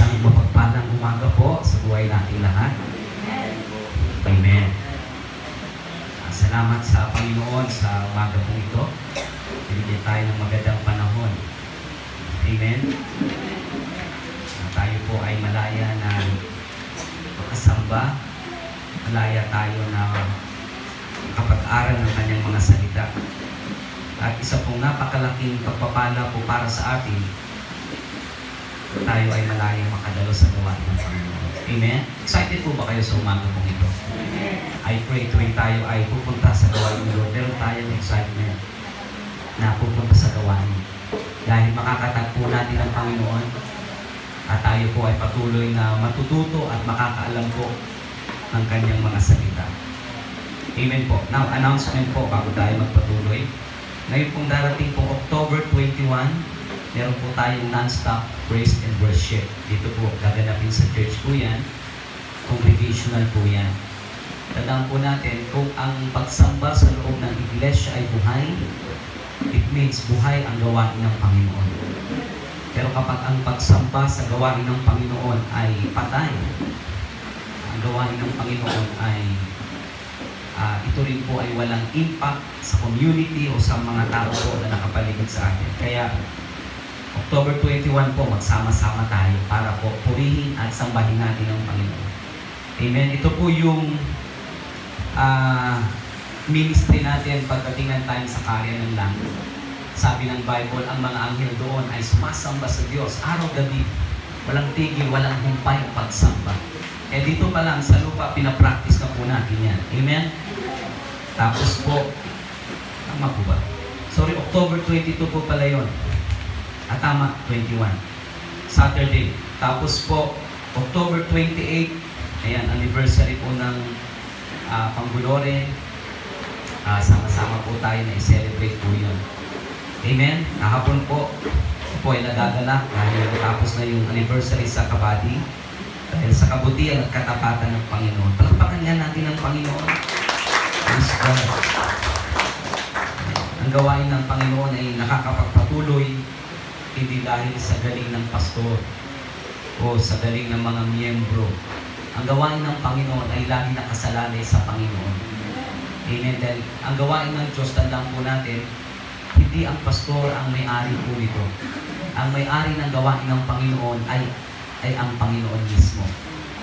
Isang mapagpalang umaga po sa buhay nating lahat. Amen. Salamat sa Panginoon sa umaga po ito. Binigyan tayo ng magandang panahon. Amen. Tayo po ay malaya na makasamba. Malaya tayo na kapag-aral ng kanyang mga salita. At isa pong napakalaking pagpapala po para sa atin, tayo ay malayang makadalo sa gawain ng Panginoon. Amen? Excited po ba kayo sa umaga pong ito? I pray tuwing tayo ay pupunta sa gawain ng Lord, meron tayong excitement na pupunta sa gawain. Dahil makakatagpo natin ang Panginoon at tayo po ay patuloy na matututo at makakaalam po ng kanyang mga salita. Amen po. Now, announcement po bago tayo magpatuloy. Ngayon pong darating po October 21, meron po tayong non-stop praise and worship. Dito po, gaganapin sa church po yan. Congregational po yan. Tandaan po natin, kung ang pagsamba sa loob ng iglesia ay buhay, it means buhay ang gawain ng Panginoon. Pero kapag ang pagsamba sa gawain ng Panginoon ay patay, ang gawain ng Panginoon ay ito rin po ay walang impact sa community o sa mga tao po na nakapaligid sa atin. Kaya October 21 po, magsama-sama tayo para po purihin at sambahin natin ang Panginoon. Amen. Ito po yung ministry natin pagdating ng time sa karya ng langit. Sabi ng Bible, ang mga anghel doon ay sumasamba sa Diyos araw-gabi. Walang tigil, walang humpay ang pagsamba. Eh dito pa lang sa lupa, pinapractice na po natin yan. Amen? Tapos po, tama po ba? Sorry, October 22 po pala yun. Tama, 21. Saturday. Tapos po, October 28, ayan, anniversary po ng Pangbuloren. Sama-sama po tayo na i-celebrate po yun. Amen? Kahapon po ay nagagalak dahil natapos na yung anniversary sa Kabady. Dahil sa kabutihan at katapatan ng Panginoon. Palakpakan nga natin ang Panginoon. Praise God. Ang gawain ng Panginoon ay nakakapagpatuloy hindi dahil sa galing ng pastor o sa galing ng mga miyembro. Ang gawain ng Panginoon ay lagi nakasalalay sa Panginoon. Amen. Dahil ang gawain ng Diyos, tandaan po natin, hindi ang pastor ang may-ari po nito. Ang may-ari ng gawain ng Panginoon ay ang Panginoon mismo.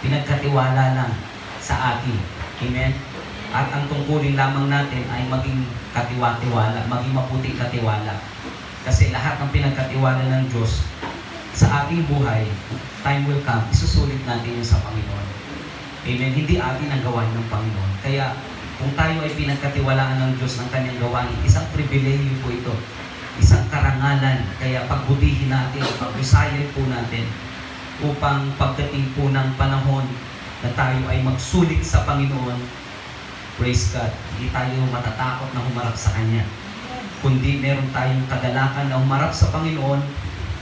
Pinagkatiwala lang sa atin. Amen? At ang tungkulin lamang natin ay maging katiwa-tiwala, maging maputing katiwala. Kasi lahat ng pinagkatiwala ng Diyos sa ating buhay, time will come, isusulit natin yun sa Panginoon. Amen? Hindi atin ang gawain ng Panginoon. Kaya kung tayo ay pinagkatiwalaan ng Diyos ng kanyang gawain, isang pribilehyo po ito. Isang karangalan. Kaya pagbutihin natin, pag-usayan po natin upang pagdating po ng panahon na tayo ay magsulit sa Panginoon, praise God, hindi tayo matatakot na humarap sa Kanya. Kundi meron tayong kagalakan na humarap sa Panginoon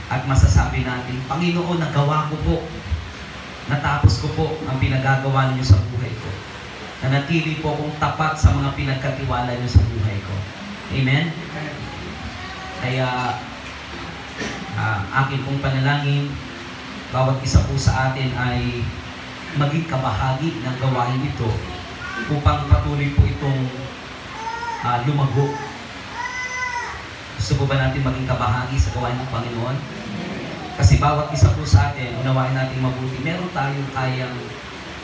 at masasabi natin, Panginoon, nagawa ko po, natapos ko po ang pinagagawa niyo sa buhay ko. Nanatili po akong tapat sa mga pinagkatiwala niyo sa buhay ko. Amen? Kaya, akin pong panalangin, bawat isa po sa atin ay maging kabahagi ng gawain ito upang patuloy po itong lumago. Gusto po ba natin maging kabahagi sa gawain ng Panginoon? Kasi bawat isa po sa atin, unawain natin mabuti, meron tayong kayang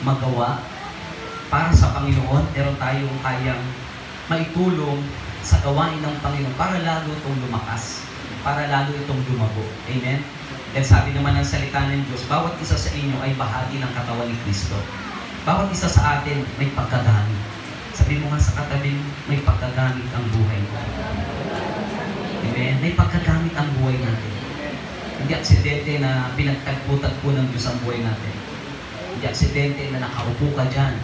magawa para sa Panginoon, meron tayong kayang maitulong sa gawain ng Panginoon para lalo itong lumakas, para lalo itong lumago. Amen? Dahil sabi naman ng salita ng Diyos, bawat isa sa inyo ay bahagi ng katawan ni Kristo. Bawat isa sa atin may pagkagamit. Sabi mo nga sa katabi, may pagkagamit ang buhay mo. Amen? May pagkagamit ang buhay natin. Hindi aksidente na pinagtagpo-tagpo ng Diyos ang buhay natin. Hindi aksidente na nakaupo ka dyan.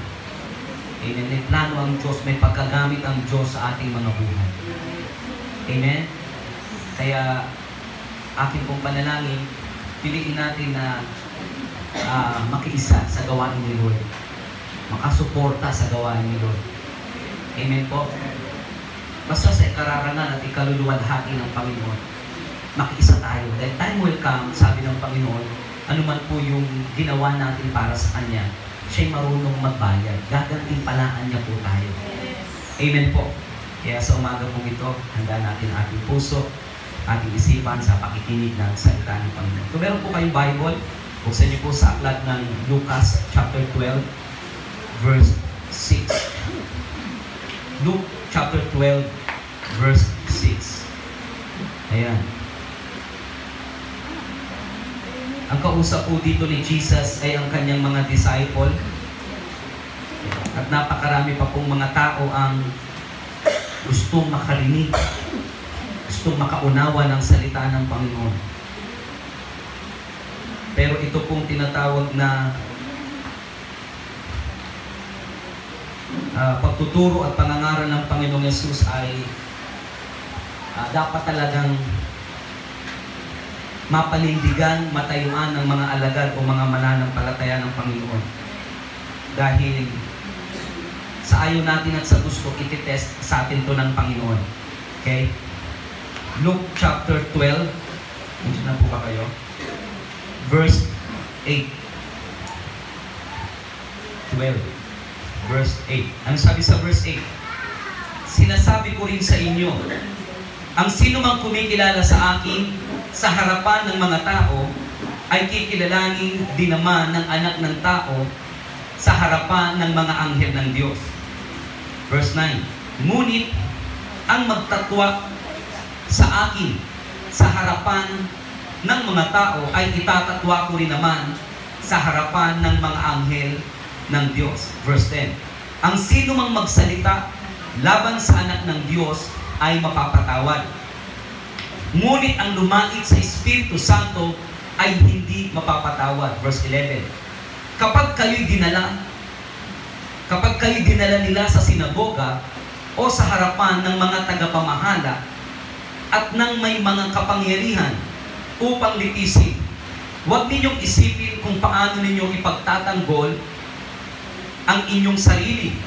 Amen? May plano ang Diyos, may pagkagamit ang Diyos sa ating mga buhay. Amen? Kaya, aking pong panalangin, piliin natin na makiisa sa gawain ni Lord. Makasuporta sa gawain ni Lord. Amen po? Basta sa ikararangan at ikaluluwalhati ng Panginoon, makiisa tayo. Dahil time will come, sabi ng Panginoon, ano man po yung ginawa natin para sa Kanya, siya'y marunong magbayad. Gagantimpalaan niya po tayo. Amen po. Kaya sa umaga po ito, handa natin ating puso, ating isipan sa pakikinig ng salita ng Panginoon. Kung meron po kayong Bible, buksan niyo po sa aklat ng Lucas chapter 12, verse 6. Luke chapter 12, verse 6. Ayan. Ang kausap po dito ni Jesus ay ang kanyang mga disciple. At napakarami pa pong mga tao ang gustong makarinig, gustong makaunawa ng salita ng Panginoon. Pero ito pong tinatawag na pagtuturo at pangangaral ng Panginoong Yesus ay dapat talagang mapanindigan, matayuan ng mga alagad o mga mananampalataya ng Panginoon. Dahil sa ayaw natin at sa gusto, ititest sa atin to ng Panginoon. Okay? Luke chapter 12, nandiyan na po ba kayo? Verse 8. 12. Verse 8. Ano sabi sa verse 8? Sinasabi ko rin sa inyo, ang sino mang kumikilala sa akin sa harapan ng mga tao, ay kikilalanin din naman ng anak ng tao sa harapan ng mga anghel ng Diyos. Verse 9. Ngunit ang magtatwa sa akin sa harapan ng mga tao ay itatatwa ko rin naman sa harapan ng mga anghel ng Diyos. Verse 10. Ang sino mang magsalita laban sa anak ng Diyos ay mapapatawad. Ngunit ang lumait sa Espiritu Santo ay hindi mapapatawad. Verse 11. Kapag kayo'y dinala nila sa sinagoga o sa harapan ng mga tagapamahala at ng may mga kapangyarihan upang litisin, huwag ninyong isipin kung paano ninyong ipagtatanggol ang inyong sarili,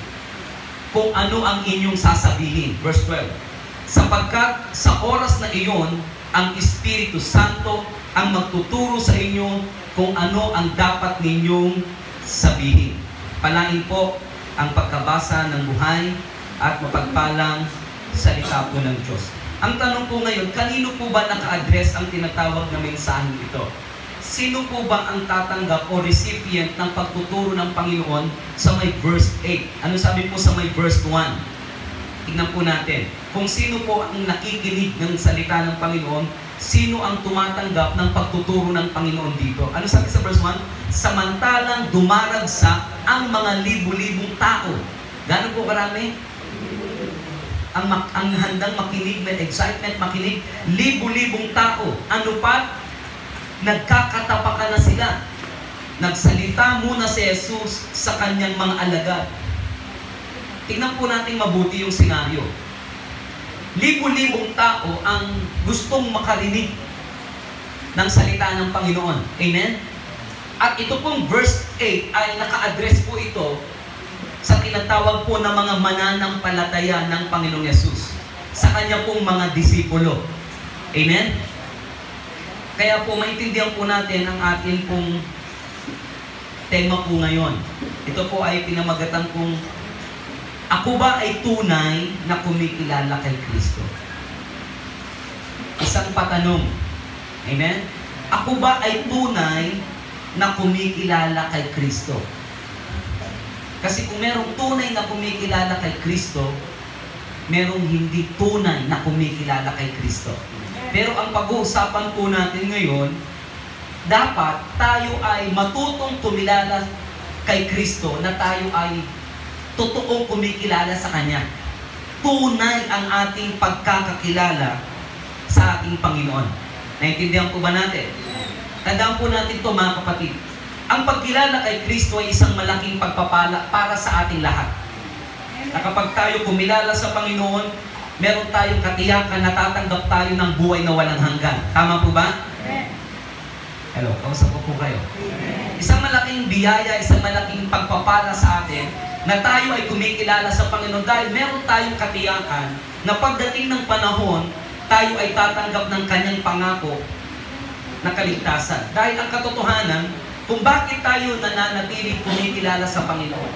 kung ano ang inyong sasabihin. Verse 12. Sapagkat sa oras na iyon, ang Espiritu Santo ang magtuturo sa inyo kung ano ang dapat ninyong sabihin. Palain po ang pagkabasa ng buhay at mapagpalang salita po ng Diyos. Ang tanong po ngayon, kanino po ba naka-address ang tinatawag na mensaheng ito? Sino po ba ang tatanggap o recipient ng pagtuturo ng Panginoon sa may verse 8? Ano sabi po sa may verse 1? Tingnan po natin. Kung sino po ang nakikinig ng salita ng Panginoon, sino ang tumatanggap ng pagtuturo ng Panginoon dito? Ano sabi sa verse 1? Samantalang dumaragsa ang mga libu-libong tao. Gano'n po karami? Ang handang makinig, may excitement makinig, libu-libong tao. Ano pa? Nagkakatapakan na sila. Nagsalita muna si Jesus sa kanyang mga alagad. Tingnan po natin mabuti yung senaryo. Libu-libong tao ang gustong makarinig ng salita ng Panginoon. Amen? At ito pong verse 8 ay naka-address po ito sa tinatawag po ng mga mananampalataya ng Panginoong Yesus sa kanya pong mga disipulo. Amen? Kaya po maintindihan po natin ang atin pong tema po ngayon. Ito po ay pinamagatan kong ako ba ay tunay na kumikilala kay Kristo? Isang patanong. Amen? Ako ba ay tunay na kumikilala kay Kristo? Kasi kung merong tunay na kumikilala kay Kristo, merong hindi tunay na kumikilala kay Kristo. Pero ang pag-uusapan po natin ngayon, dapat tayo ay matutong kumilala kay Kristo na tayo ay totoong kumikilala sa Kanya. Tunay ang ating pagkakakilala sa ating Panginoon. Naintindihan po ba natin? Tandaan po natin ito mga kapatid. Ang pagkilala kay Kristo ay isang malaking pagpapala para sa ating lahat. Na kapag tayo kumilala sa Panginoon, meron tayong katiyakan na tatanggap tayo ng buhay na walang hanggan. Tama po ba? Hello, kausap ko po kayo. Isang malaking biyaya, isang malaking pagpapala sa atin na tayo ay kumikilala sa Panginoon dahil meron tayong katiyakan na pagdating ng panahon, tayo ay tatanggap ng Kanyang pangako na kaligtasan. Dahil ang katotohanan, kung bakit tayo nananatiling kumikilala sa Panginoon,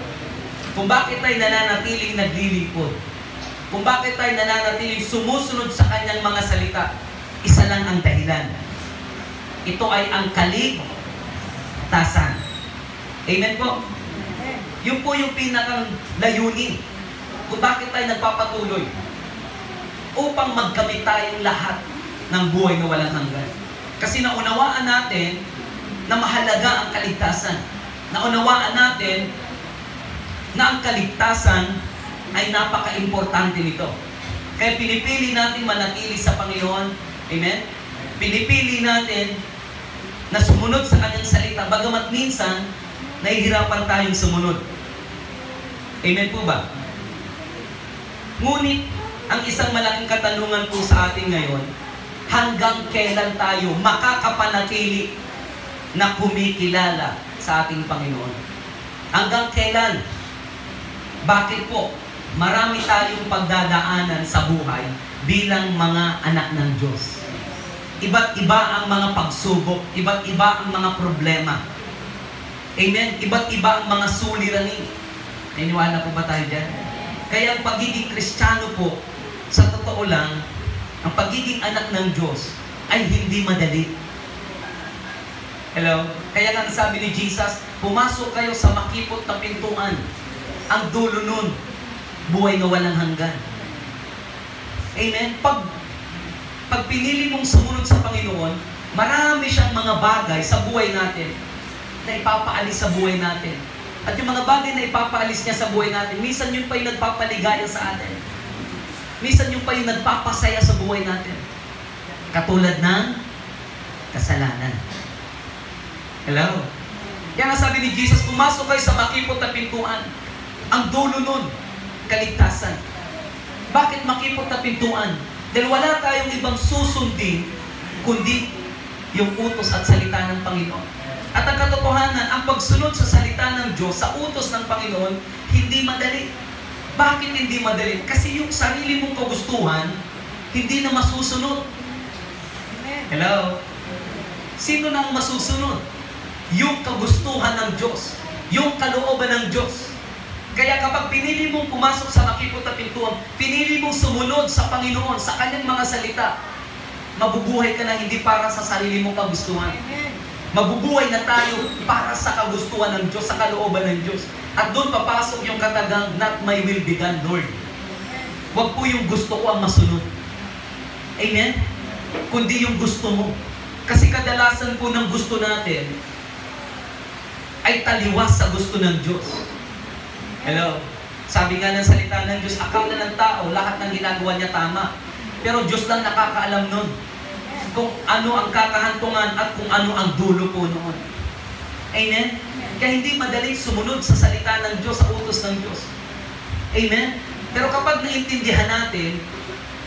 kung bakit tayo nananatiling naglilingkod, kung bakit tayo nananatiling sumusunod sa Kanyang mga salita, isa lang ang dahilan. Ito ay ang kaligtasan. Amen po? Yun po yung pinakang layunin kung bakit tayo nagpapatuloy. Upang magkamit tayong lahat ng buhay na walang hanggan. Kasi naunawaan natin na mahalaga ang kaligtasan. Naunawaan natin na ang kaligtasan ay napaka-importante nito. Kaya pinipili natin manatili sa Panginoon. Amen? Pinipili natin na sumunod sa Kanyang salita. Bagamat minsan, nahihirapan tayong sumunod. Amen po ba? Ngunit, ang isang malaking katanungan po sa atin ngayon, hanggang kailan tayo makakapanatili na kumikilala sa ating Panginoon? Hanggang kailan? Bakit po? Marami tayong pagdadaanan sa buhay bilang mga anak ng Diyos. Iba't iba ang mga pagsubok, iba't iba ang mga problema. Amen? Iba't iba ang mga suliranin. Naniwala po ba tayo dyan? Kaya ang pagiging Kristiyano po, sa totoo lang, ang pagiging anak ng Diyos ay hindi madali. Hello? Kaya nga sabi ni Jesus, pumasok kayo sa makipot na pintuan. Ang dulo nun, buhay na walang hanggan. Amen? Pag pinili mong sumunod sa Panginoon, marami siyang mga bagay sa buhay natin na ipapaalis sa buhay natin. At yung mga bagay na ipapaalis niya sa buhay natin, minsan yun pa yung nagpapaligaya sa atin. Minsan yun pa yung nagpapasaya sa buhay natin. Katulad ng kasalanan. Hello? Kaya nga sabi ni Jesus, pumasok kayo sa makipot na pintuan. Ang dulo nun, kaligtasan. Bakit makipot na pintuan? Dahil wala tayong ibang susundin, kundi yung utos at salita ng Panginoon. At ang katotohanan, ang pagsunod sa salita ng Diyos, sa utos ng Panginoon, hindi madali. Bakit hindi madali? Kasi yung sarili mong kagustuhan, hindi na masusunod. Hello? Sino nang masusunod? Yung kagustuhan ng Diyos. Yung kalooban ng Diyos. Kaya kapag pinili mong pumasok sa makipot na pintuan, pinili mong sumunod sa Panginoon, sa Kanyang mga salita, mabubuhay ka na hindi para sa sarili mong kagustuhan. Mabubuhay na tayo para sa kagustuhan ng Diyos, sa kalooban ng Diyos. At doon papasok yung katagang, not my will be done, Lord. Huwag po yung gusto ko ang masunod. Amen? Kundi yung gusto mo. Kasi kadalasan po ng gusto natin ay taliwas sa gusto ng Diyos. Hello? Sabi nga ng salita ng Diyos, akala ng tao, lahat ng ginagawa niya tama. Pero Diyos lang nakakaalam nun kung ano ang kakahantungan at kung ano ang dulo po noon. Amen? Kaya hindi madaling sumunod sa salita ng Diyos, sa utos ng Diyos. Amen? Pero kapag naintindihan natin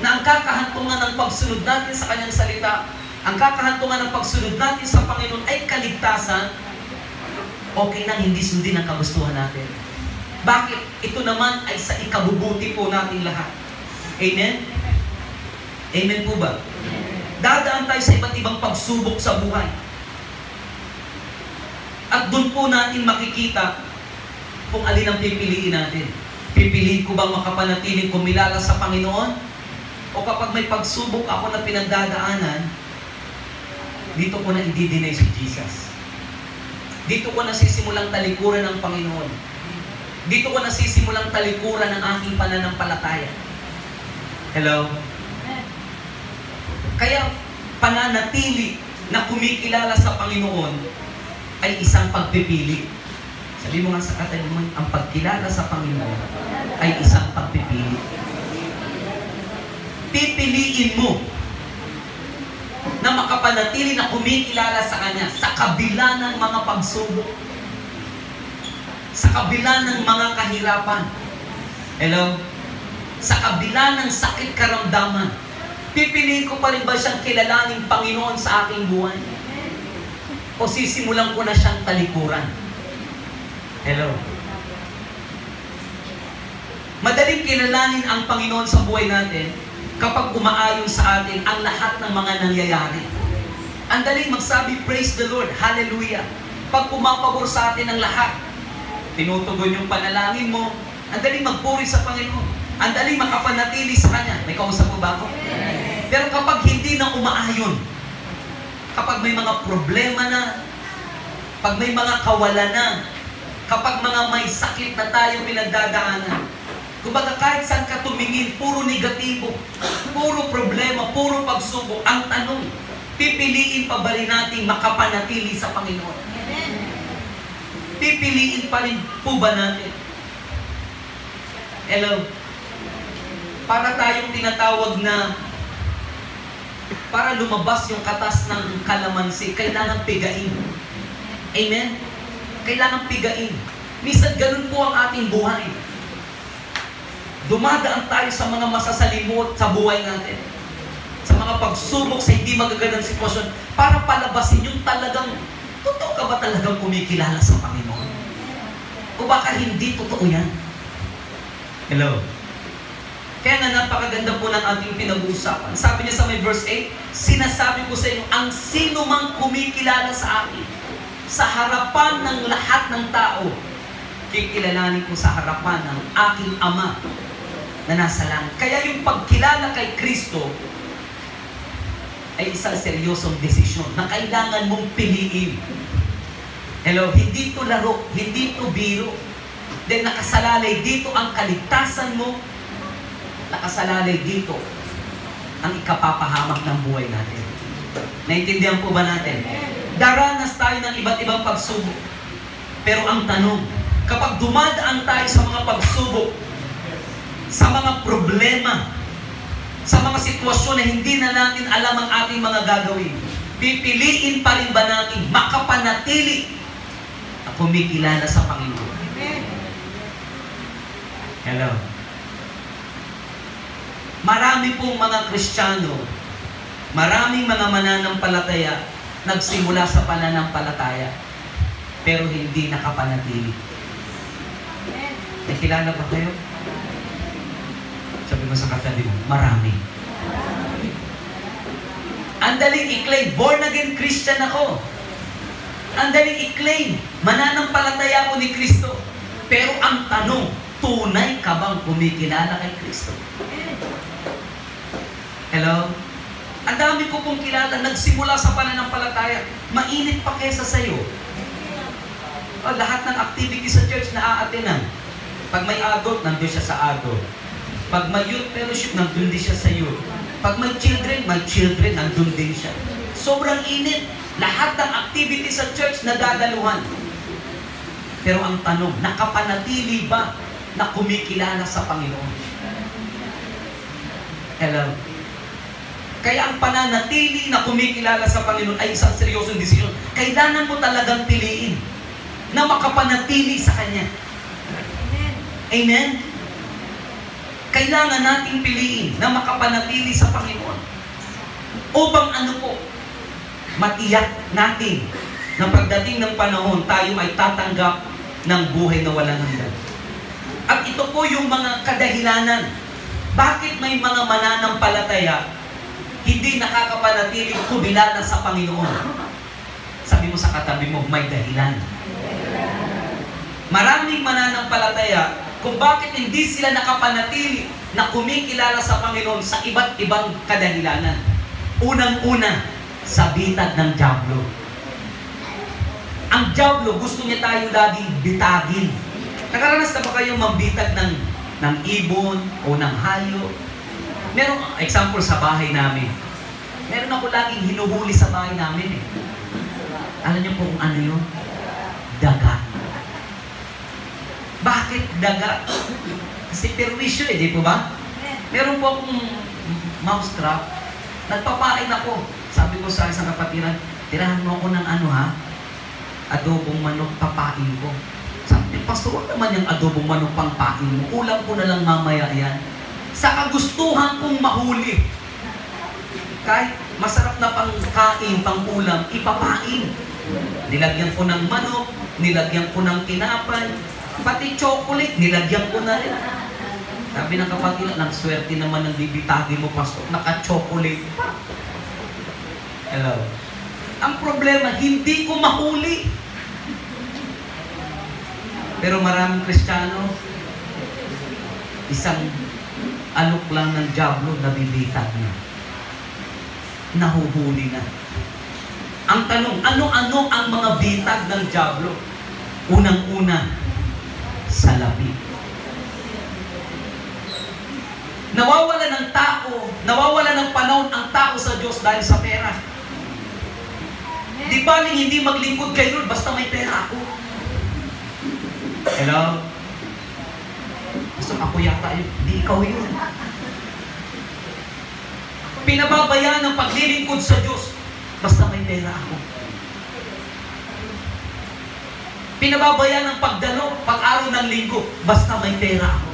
na ang kakahantungan ng pagsunod natin sa Kanyang salita, ang kakahantungan ng pagsunod natin sa Panginoon ay kaligtasan, okay nang hindi sundin ang kagustuhan natin. Bakit? Ito naman ay sa ikabubuti po natin lahat. Amen? Amen po ba? Dadaan tayo sa iba't ibang pagsubok sa buhay. At doon po natin makikita kung alin ang pipiliin natin. Pipiliin ko bang makapanatiling kumilala sa Panginoon? O kapag may pagsubok ako na pinagdadaanan, dito ko na i-deny si Jesus. Dito ko na sisimulang talikuran ng Panginoon. Dito ko na sisimulang talikuran ng aking pananampalataya. Hello? Kaya pananatili na kumikilala sa Panginoon ay isang pagpipili. Sabi mo nga sa katabi mo, ang pagkilala sa Panginoon ay isang pagpipili. Pipiliin mo na makapanatili na kumikilala sa Kanya sa kabila ng mga pagsubok, sa kabila ng mga kahirapan. Hello? Sa kabila ng sakit karamdaman. Pipiliin ko pa rin ba siyang kilalaning Panginoon sa aking buhay? O sisimulan ko na siyang talikuran? Hello? Madaling kilalanin ang Panginoon sa buhay natin kapag umaayon sa atin ang lahat ng mga nangyayari. Ang daling magsabi, praise the Lord, hallelujah. Pag pumapabor sa atin ang lahat, tinutugon yung panalangin mo, ang daling magpuri sa Panginoon. Ang daling makapanatili sa Kanya. May kausap mo ba ako? Pero kapag hindi na umaayon, kapag may mga problema na, pag may mga kawalan na, kapag mga may sakit na tayo pinagdadaanan, kumbaga kahit saan ka tumingin, puro negatibo, puro problema, puro pagsubok, ang tanong, pipiliin pa ba rin natin makapanatili sa Panginoon? Pipiliin pa rin po ba natin? Hello? Para tayong tinatawag na, para lumabas yung katas ng kalamansi, kailangan pigain. Amen? Kailangan pigain. Minsan ganun po ang ating buhay. Dumadaan tayo sa mga masasalimot sa buhay natin. Sa mga pagsubok, sa hindi magagandang sitwasyon, para palabasin yung talagang, totoo ka ba talagang kumikilala sa Panginoon? O baka hindi totoo yan? Hello? Kaya nga napakaganda po ng ating pinag-uusapan. Sabi niya sa may verse 8, sinasabi ko sa inyo, ang sino mang kumikilala sa akin, sa harapan ng lahat ng tao, kikilalanin ko sa harapan ng aking Ama na nasa langit. Kaya yung pagkilala kay Kristo ay isang seryosong desisyon na kailangan mong piliin. Hello, hindi ito laro, hindi ito biro. Dahil nakasalalay dito ang kaligtasan mo, nakasalalay dito ang ikapapahamak ng buhay natin. Naintindihan po ba natin? Daranas tayo ng iba't ibang pagsubok. Pero ang tanong, kapag dumadaan tayo sa mga pagsubok, sa mga problema, sa mga sitwasyon na hindi na natin alam ang ating mga gagawin, pipiliin pa rin ba natin makapanatili at kumikilala sa Panginoon? Hello? Marami pong mga Kristiyano, maraming mga mananampalataya, nagsimula sa pananampalataya, pero hindi nakapanatili. Nakilala ba kayo? Sabi mo sa katabi mo, marami. Ang daling i-claim, born again Christian ako. Ang daling i-claim, mananampalataya ako ni Kristo. Pero ang tanong, tunay ka bang kumikilala kay Kristo? Hello? Ang dami ko pong kilala, nagsimula sa pananampalataya, mainit pa kesa sa'yo. Lahat ng activity sa church na aatenan. Pag may adult, nandun siya sa adult. Pag may youth fellowship, nandun din siya sa youth. Pag may children, nandun din siya. Sobrang init. Lahat ng activity sa church nadadaluhan. Pero ang tanong, nakapanatili ba na kumikilala sa Panginoon? Hello? Kaya ang pananatili na kumikilala sa Panginoon ay isang seryosong desisyon. Kailangan mo talagang piliin na makapanatili sa Kanya. Amen? Kailangan nating piliin na makapanatili sa Panginoon. Upang ano po, matiyak natin na pagdating ng panahon, tayo ay tatanggap ng buhay na walang hanggan. At ito po yung mga kadahilanan. Bakit may mga mananampalataya hindi nakakapanatiling kumilala sa Panginoon? Sabi mo sa katabi mo, may dahilan. Maraming mananampalataya kung bakit hindi sila nakapanatili na kumikilala sa Panginoon sa iba't ibang kadahilanan. Unang-una, sa bitag ng dyablo. Ang dyablo, gusto niya tayo laging bitagin. Nakaranas na ba kayo mambitag ng ibon o ng hayo? Meron, example sa bahay namin. Meron ako laging hinuhuli sa bahay namin eh. Alam niyo po kung ano yun? Daga. Bakit daga? Kasi perwisyo eh, di po ba? Meron po akong mousetrap. Nagpapain ako. Sabi ko sa isang kapatiran, tirahan mo ako ng ano ha? Adobong manok, papain ko. Sabi, Pastor, wag naman yung adobong manok pang pain mo. Ulam ko na lang mamaya yan. Sa kagustuhan kong mahuli. Kahit masarap na pangkain, pang-ulam, ipapain. Nilagyan ko ng manok, nilagyan ko ng tinapay, pati chocolate, nilagyan ko na rin. Sabi ng kapatid, nagswerte naman ng bibitagi mo, Pastor, naka-chocolate pa. Hello. Ang problema, hindi ko mahuli. Pero maraming Kristiyano, isang alok lang ng dyablo, nabibitag na. Nahuhuli na. Ang tanong, ano-ano ang mga bitag ng dyablo? Unang-una, salapi. Nawawala ng tao, nawawala ng panahon ang tao sa Diyos dahil sa pera. Di ba hindi maglingkod kay Lord basta may pera ako? Hello? Gusto ako yata yun. Di ikaw yun. Pinababayaan ang paglilingkod sa Diyos basta may pera ako. Pinababayaan ang pagdalo, pag-araw ng linggo basta may pera ako.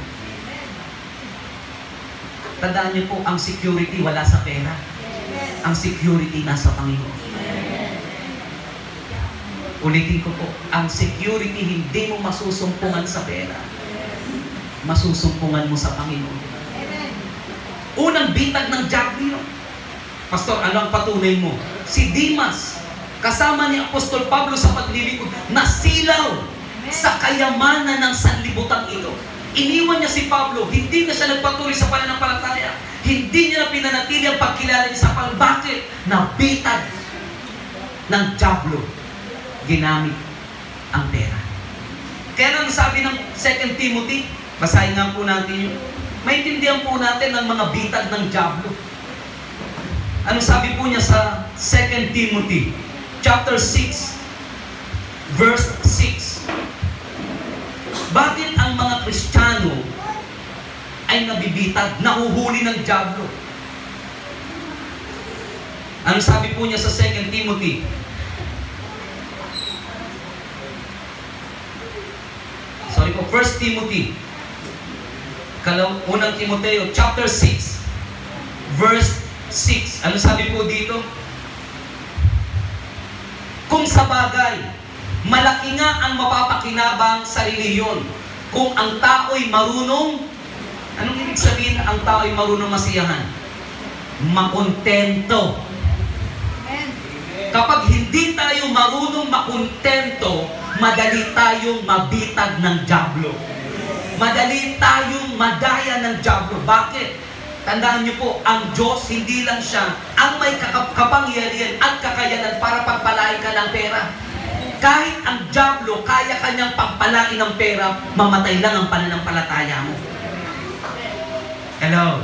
Tandaan niyo po, ang security wala sa pera. Ang security nasa Panginoon. Ulitin ko po, ang security hindi mo masusumpungan sa pera. Masusumpungan mo sa Panginoon. Unang bitag ng dyablo. Pastor, ano ang patunay mo? Si Dimas, kasama ni Apostol Pablo sa paglilingkod, nasilaw sa kayamanan ng sanlibutan ito. Iniwan niya si Pablo, hindi na siya nagpatuloy sa pananampalataya. Hindi niya na pinanatili ang pagkilala niya sa Panginoon. Bakit? Nabitag ng dyablo. Ginamit ang pera. Kaya nang sabi ng 2 Timothy, basahin nga po natin yun. Maintindihan po natin ang mga bitag ng dyablo. Ano sabi po niya sa 2 Timothy, chapter 6, verse 6. Bakit ang mga Kristiyano ay nabibitag, nahuhuli ng dyablo? Ano sabi po niya sa 2 Timothy? Sorry po, 1 Timothy. Unang Timoteo, chapter 6, verse 6. Ano sabi po dito? Kung sa bagay, malaki nga ang mapapakinabang sa reliyon kung ang tao'y marunong. Anong ibig sabihin ang tao'y marunong masiyahan? Makontento. Kapag hindi tayo marunong makontento, madali tayong mabitag ng dyablo. Madali tayong madaya ng dyablo. Bakit? Tandaan niyo po, ang Diyos hindi lang siya ang may kapangyarihan at kakayanan para pagpalain ka ng pera. Kahit ang dyablo, kaya kanyang pagpalain ng pera, mamatay lang ang pananampalataya mo. Hello?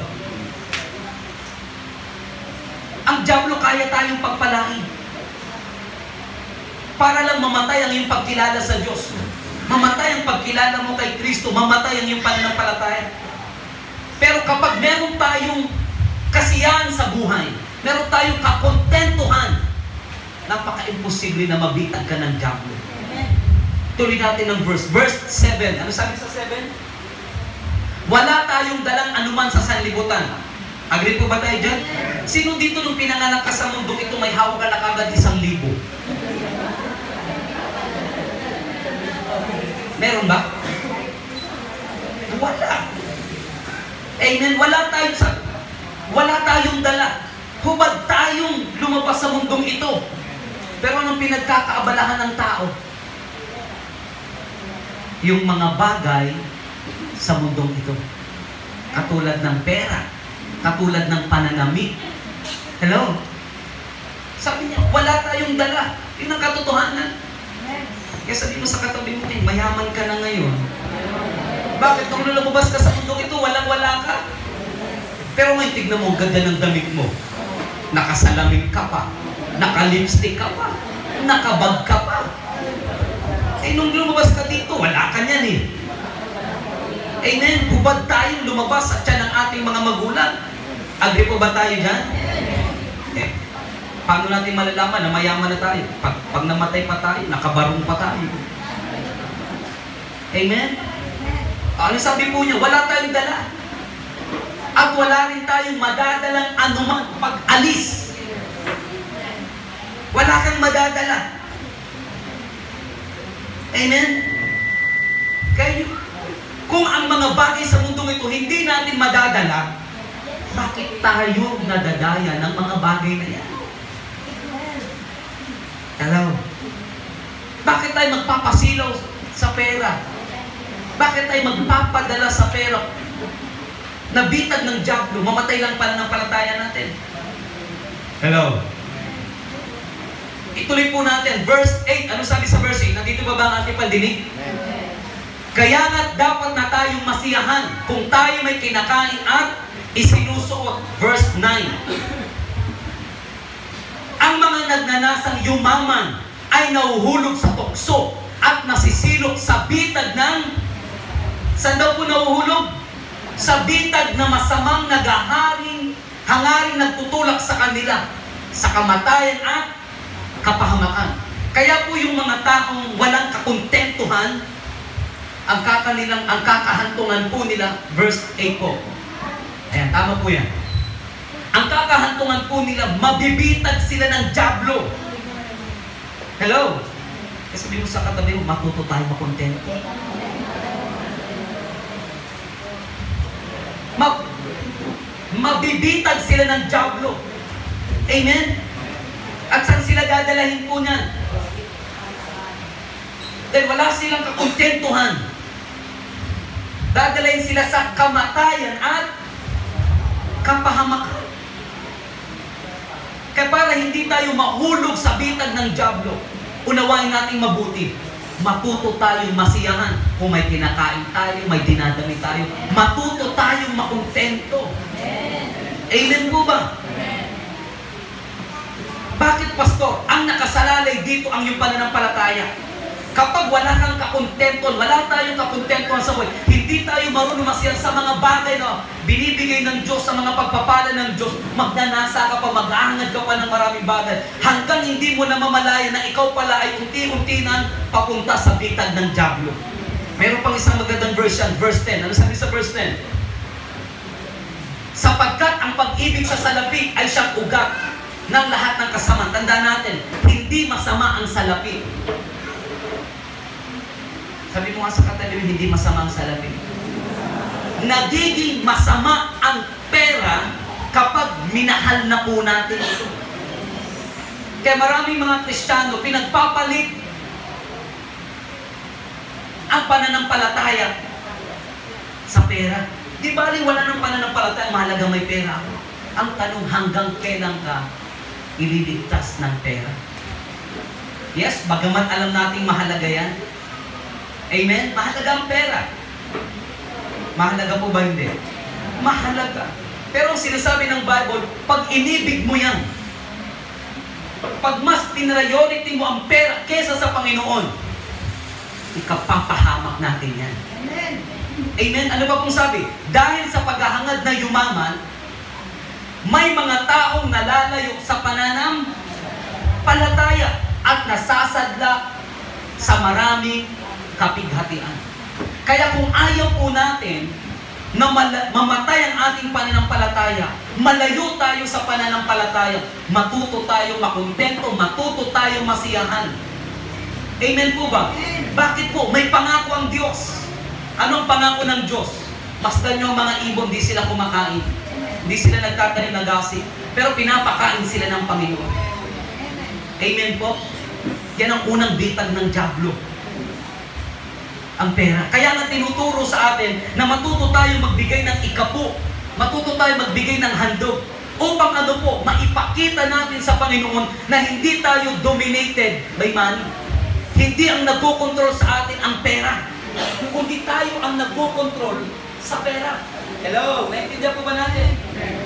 Ang dyablo, kaya tayong pagpalain. Para lang mamatay ang iyong pagkilala sa Diyos. Mamatay ang pagkilala mo kay Kristo, mamatay ang iyong pananampalataya. Pero kapag meron tayong kasiyahan sa buhay, meron tayong kakontentuhan, napaka-imposible na mabitag ka ng dyablo. Tuloy natin ng verse 7. Ano sabi sa 7? Wala tayong dalang anuman sa sanlibutan. Agree po ba tayo dyan? Sino dito nung pinanganak ka sa mundong ito may hawak ka na kagad 1,000? Meron ba? Wala. Amen. Wala tayong dala. Hubad tayong lumabas sa mundong ito. Pero anong pinagkakaabalahan ng tao? Yung mga bagay sa mundong ito. Katulad ng pera. Katulad ng pananamit. Hello? Sabi niya, wala tayong dala. Yun ang katotohanan. Kaya sabi mo sa katabi mo, mayaman ka na ngayon. Bakit? Nung lumabas ka sa mundong ito, walang-wala ka. Pero ngayon, tignan mo, ganda ng damit mo. Nakasalamin ka pa. Naka-lipstick ka pa. Nakabag ka pa. Eh, nung lumabas ka dito, wala ka niyan eh. Amen? Hubad tayong lumabas at yan ang ating mga magulang. Agree po ba tayo dyan? Eh, paano natin malalaman na mayaman na tayo? Pag namatay pa tayo, nakabarong pa tayo. Amen? Ano sabi po niya? Wala tayong dala. At wala rin tayong madadalang anumang pag-alis. Wala kang madadala. Amen? Kaya kung ang mga bagay sa mundong ito hindi natin madadala, bakit tayo nadadaya ng mga bagay na yan? Hello? Bakit tayo magpapasilaw sa pera? Bakit tayo magpapadala sa pera? Nabitag ng diablo, mamatay lang pala ng palataya natin. Hello? Ituloy po natin. Verse 8. Ano sabi sa verse 8? Nandito ba ang ating pandinig? Kaya nga't dapat na tayong masiyahan kung tayo may kinakain at isinusuot. Verse 9. Ang mga nagnanasang yumaman ay nauhulog sa tukso at nasisilok sa bitag ng... Saan daw po nauhulog? Sa bitag na masamang hangaring nagtutulak sa kanila, sa kamatayan at kapahamakan. Kaya po yung mga taong walang kakontentuhan, ang kakahantungan po nila, verse 8 po. Ayan, tama po yan. Ang kakahantungan po nila, mabibitag sila ng diablo. Hello? Kasi sabi mo sa katabi mo, matuto tayo makontento. Mabibitag sila ng diablo. Amen? At saan sila dadalahin po niyan? Dahil wala silang kakontentuhan. Dadalahin sila sa kamatayan at kapahamakan. Kaya para hindi tayo mahulog sa bitag ng diablo, unawain natin mabuti. Matuto tayong masiyahan. Kung may kinakain tayo, may dinadami tayo, matuto tayong makontento. Amen po ba? Bakit, pastor? Ang nakasalalay dito ang iyong pananampalataya. Kapag wala kang kakontenton, wala tayong kakontenton sa buhay, hindi tayo marunong masiyahan sa mga bagay na binibigay ng Diyos, sa mga pagpapala ng Diyos, magnanasa ka pa, mag-aangad ka pa ng maraming bagay, hanggang hindi mo na mamalaya na ikaw pala ay unti-unti nang papunta sa bitag ng diablo. Meron pang isang magandang version, verse 10. Ano sabi sa verse 10? Sapagkat ang pag-ibig sa salapi ay siyang ugat ng lahat ng kasamaan. Tandaan natin, hindi masama ang salapi. Sabi mo nga sa katabi, hindi masama ang salapi. Nagiging masama ang pera kapag minahal na po natin ito. Kaya maraming mga Kristiyano, pinagpapalit ang pananampalataya sa pera. Di bali wala ng pananampalataya, mahalaga may pera ako. Ang tanong, hanggang kailan ka ililigtas ng pera? Yes, bagamat alam nating mahalaga yan. Amen? Mahalaga ang pera. Mahalaga po ba hindi? Mahalaga. Pero ang sinasabi ng Bible, pag inibig mo yan, pag mas priority mo ang pera kesa sa Panginoon, ikapapahamak natin yan. Amen. Amen? Ano ba pong sabi? Dahil sa paghahangad na yumaman, may mga taong nalalayo sa pananampalataya at nasasadla sa maraming kapighatian. Kaya kung ayaw po natin na mamatay ang ating pananampalataya, malayo tayo sa pananampalataya, matuto tayo makontento, matuto tayo masiyahan. Amen po ba? Bakit po? May pangako ang Diyos. Anong pangako ng Diyos? Masdan nyo ang mga ibon, di sila kumakain. Hindi sila nagtatanim ng gasik, pero pinapakain sila ng Panginoon. Amen po? Yan ang unang bitag ng diablo. Ang pera. Kaya nga tinuturo sa atin na matuto tayo magbigay ng ikapo, matuto tayo magbigay ng handog, upang ano po, maipakita natin sa Panginoon na hindi tayo dominated by money. Hindi ang nagkokontrol sa atin ang pera, kundi tayo ang nagkokontrol sa pera. Hello, naintindihan po ba natin?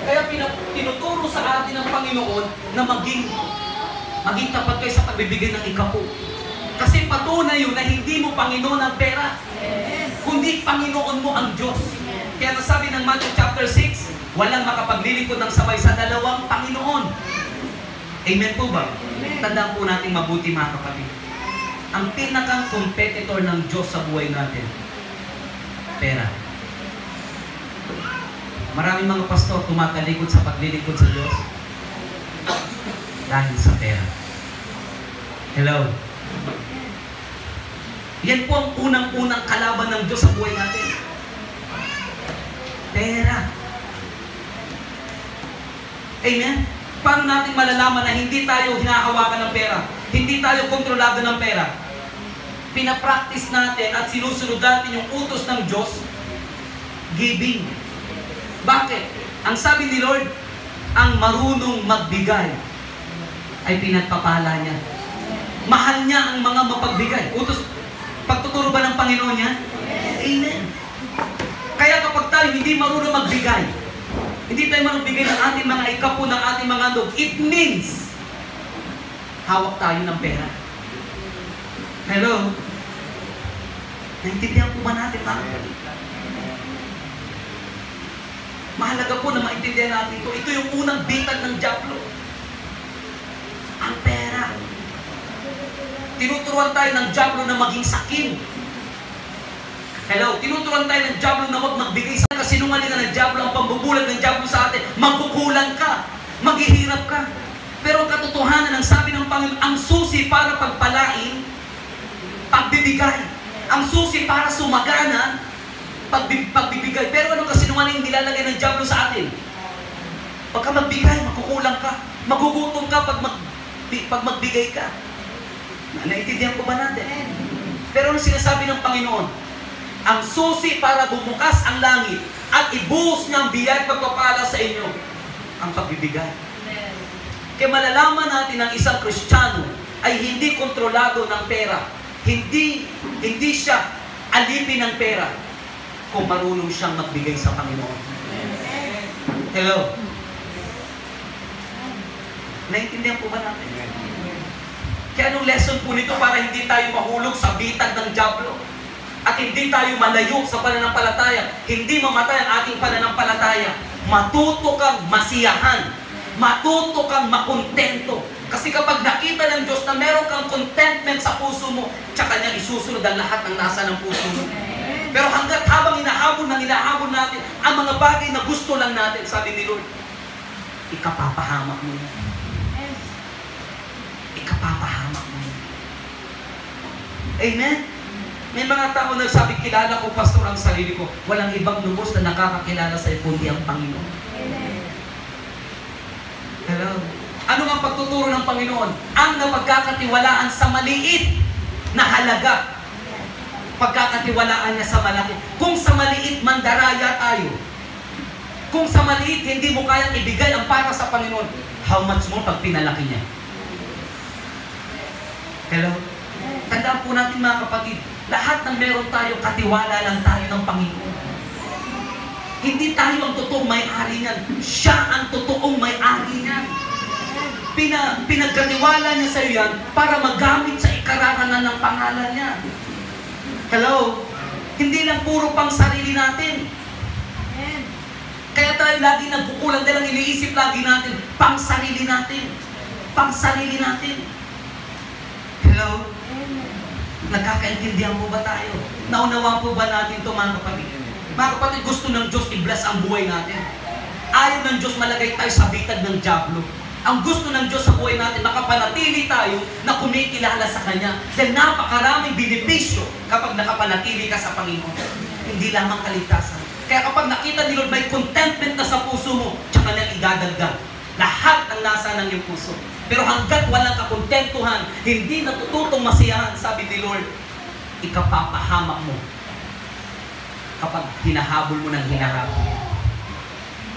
Kaya tinuturo sa atin ng Panginoon na maging tapat kayo sa pagbibigay ng ikapo. Kasi patunay yun na hindi mo Panginoon ang pera, kundi Panginoon mo ang Diyos. Kaya nasabi ng Matthew chapter 6, walang makapaglilingkod ng sabay sa dalawang Panginoon. Amen po ba? Tandaan po natin mabuti mga kapatid. Ang pinakang competitor ng Diyos sa buhay natin, pera. Maraming mga pastor tumatalikod sa paglilingkod sa Diyos dahil sa pera. Hello? Yan po ang unang-unang kalaban ng Diyos sa buhay natin. Pera. Amen? Paano natin malalaman na hindi tayo hinahawakan ng pera? Hindi tayo kontrolado ng pera. Pinapractice natin at sinusunod natin yung utos ng Diyos, giving. Bakit? Ang sabi ni Lord, ang marunong magbigay ay pinagpapala niya. Mahal niya ang mga mapagbigay. Utos, pagtuturo ba ng Panginoon niya? Amen. Kaya kapag tayo hindi marunong magbigay, hindi tayo marunong magbigay ng ating mga ikapo, ng ating mga handog, it means hawak tayo ng pera. Hello? Naintindihan po ba natin, mga kapatid? Mahalaga po na maintindihan natin ito. Ito yung unang bitag ng dyablo. Ang pera. Tinuturuan tayo ng dyablo na maging sakim. Hello? Tinuturuan tayo ng dyablo na huwag magbigay sa kasinungalingan ng dyablo, ang pambubulag ng dyablo sa atin. Magkukulang ka. Maghihirap ka. Pero ang katotohanan, ang sabi ng Panginoon, ang susi para pagpalain, pagbibigay. Ang susi para sumagana, pagbibigay. Pero anong kasinungaling nilalagay ng dyablo sa atin? Pagka magbigay, makukulang ka. Magugutom ka pag magbigay ka. Naintindihan ko ba natin? Pero ano sinasabi ng Panginoon? Ang susi para bumukas ang langit at ibuhos niya ang biyaya at pagpapala sa inyo, ang pagbibigay. Kaya malalaman natin ang isang Kristiyano ay hindi kontrolado ng pera. Hindi siya alipin ng pera kung marunong siyang magbigay sa Panginoon. Hello? Naintindihan po ba natin? Kaya anong lesson po nito para hindi tayo mahulog sa bitag ng dyablo? At hindi tayo malayo sa pananampalataya. Hindi mamatay ang ating pananampalataya. Matuto kang masiyahan. Matuto kang makontento. Kasi kapag nakita ng Diyos na meron kang contentment sa puso mo, tsaka niya isusunod ang lahat ng nasa ng puso mo. Pero hanggat habang hinahabol natin ang mga bagay na gusto lang natin, sabi ni Lord, ikapapahamak mo yan. Ikapapahamak mo yan. Amen? May mga tao nagsabi, kilala ko, pastor, ang sarili ko. Walang ibang lubos na nakakakilala sa kundi ang Panginoon. Hello? Ano ang pagtuturo ng Panginoon? Ang napagkakatiwalaan sa maliit na halaga. Pagkakatiwalaan niya sa malaki. Kung sa maliit mandaraya tayo, kung sa maliit hindi mo kayang ibigay ang para sa Panginoon, how much more pag pinalaki niya? Hello? Tandaan po natin mga kapatid, lahat ng meron tayo, katiwala lang tayo ng Panginoon. Hindi tayo ang totoong may-ari niyan. Siya ang totoong may-ari niyan. Pinagkatiwala niya sa iyo yan para magamit sa ikararangan ng pangalan niya. Hello? Hindi lang puro pang sarili natin. Kaya tayo lagi nagkukulang dahil ang iniisip lagi natin, pang sarili natin. Pang sarili natin. Hello? Nagkakaintindihan po ba tayo? Naunawaan po ba natin ito, mga kapatid? Mga kapatid, gusto ng Diyos i-bless ang buhay natin. Ayaw ng Diyos malagay tayo sa bitag ng dyablo. Ang gusto ng Diyos sa buhay natin, nakapanatili tayo na kumikilala sa Kanya. Dahil napakaraming benepisyo kapag nakapanatili ka sa Panginoon. Hindi lamang kaligtasan. Kaya kapag nakita ni Lord, may contentment na sa puso mo, tsaka nang idadagdag lahat ng nasa ng iyong puso. Pero hanggat walang kakontentuhan, hindi natututong masiyahan, sabi ni Lord, ikapapahamak mo kapag hinahabol mo ng hinahabol.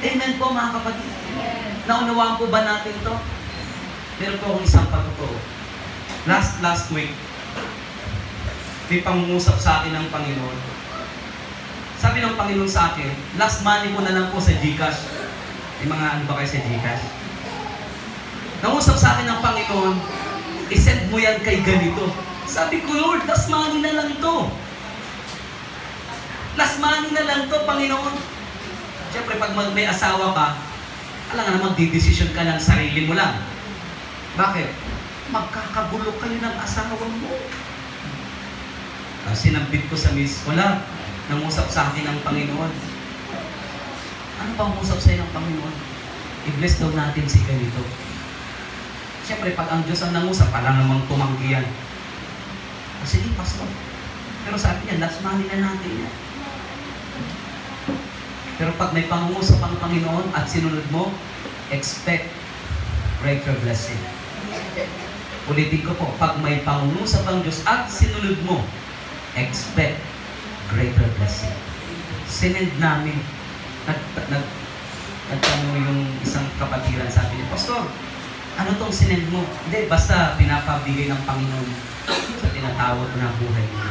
Amen po, mga kapatid. Naunawaan po ba natin ito? Meron po akong isang pagtuturo. Last week, may pangungusap sa akin ng Panginoon. Sabi ng Panginoon sa akin, last money ko na lang po sa GCash. May mga ano ba kayo sa GCash? Nangusap sa akin ng Panginoon, isend mo yan kay ganito. Sabi ko, Lord, last money na lang to. Last money na lang to, Panginoon. Siyempre, pag may asawa ka, alam nga na magdidesisyon ka ng sarili mo lang. Bakit? Magkakagulo kayo ng asawa mo. Sinambit ko sa miss, wala. Nangusap sa akin ng Panginoon. Ano pa ang usap sa'yo ng Panginoon? I-bless daw natin si ganito. Siyempre, pag ang Diyos ang nangusap, alam namang tumanggi yan. Sige, pastor. Pero sabi niya, last money na natin yan. Pero pag may pangungusap ang Panginoon at sinunod mo, expect greater blessing. Ulitin ko po, pag may pangungusap ang Diyos at sinunod mo, expect greater blessing. Sinend namin. Nagtanong yung isang kapatiran, sabi niya, Pastor, ano tong sinend mo? Hindi, basta pinapabigay ng Panginoon sa tinatawag na buhay niya.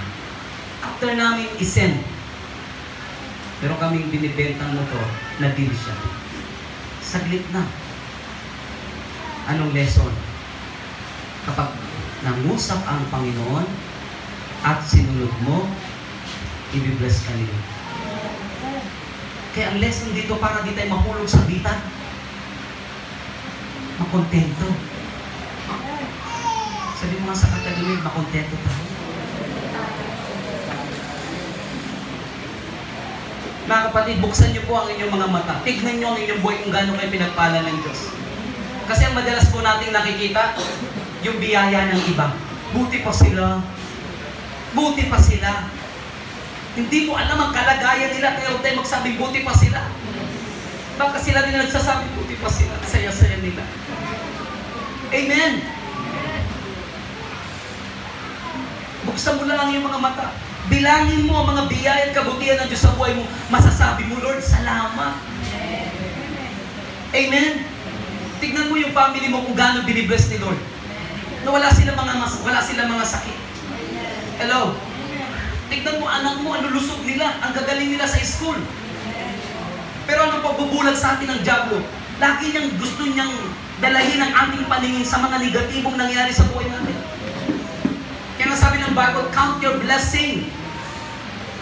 After namin isend, pero kaming binibentang motor na deal siya. Saglit na. Anong lesson? Kapag nangusap ang Panginoon at sinunod mo, i-bless ka nila. Kaya ang lesson dito para di tayo mahulog sa bitan. Makontento. Sabi mo nga sa katalimid, makontento tayo. Mga kapatid, buksan niyo po ang inyong mga mata. Tignan niyo ang inyong buhay kung gaano kayo pinagpala ng Diyos. Kasi ang madalas po nating nakikita, yung biyaya ng iba. Buti pa sila. Buti pa sila. Hindi mo alam ang kalagayan nila, kaya huwag tayo magsabing buti pa sila. Baka sila din nagsasabi, buti pa sila. Saya-saya nila. Amen. Buksan mo lang ang iyong mga mata. Bilangin mo ang mga biyaya at kabutihan ng Diyos sa buhay mo. Masasabi mo, Lord, salamat. Amen. Tignan mo yung family mo kung gaano binibless ni Lord. Na wala sila mga sakit. Hello. Tignan mo anak mo, ano lusog nila, ang gagaling nila sa school. Pero ano pagbubulag sa atin ng diablo? Lagi gusto niyang dalahin ang ating paningin sa mga negatibong nangyari sa buhay natin. Kaya nasabi ng Bible, count your blessing.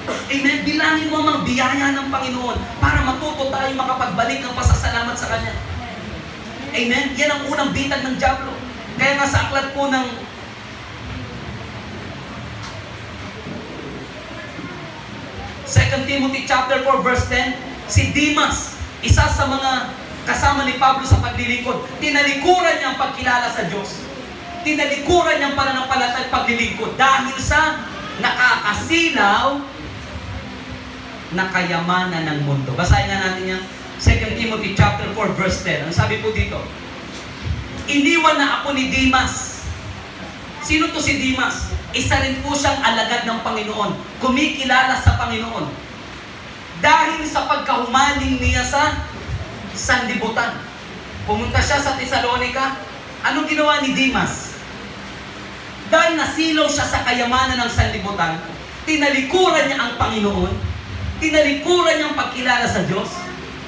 Amen. Bilangin mo ang mga biyaya ng Panginoon para matuto tayo makapagbalik ng pasasalamat sa Kanya. Amen. Yan ang unang bitag ng diablo. Kaya nga sa aklat po ng Second Timothy chapter 4 verse 10, si Demas, isa sa mga kasama ni Pablo sa paglilingkod, tinalikuran niya ang pagkilala sa Diyos. Tinalikuran niya ang pananampalataya at paglilingkod dahil sa nakakasilaw na kayamanan ng mundo. Basahin nga natin yan. 2 Timothy chapter 4 verse 10. Ang sabi po dito, iniwan na ako ni Demas. Sino to si Demas? Isa rin po siyang alagad ng Panginoon. Kumikilala sa Panginoon. Dahil sa pagkahumaling niya sa sanlibutan. Pumunta siya sa Thessalonica. Anong ginawa ni Demas? Dahil nasilaw siya sa kayamanan ng sanlibutan, tinalikuran niya ang Panginoon, tinalikuran niya ang pagkilala sa Diyos,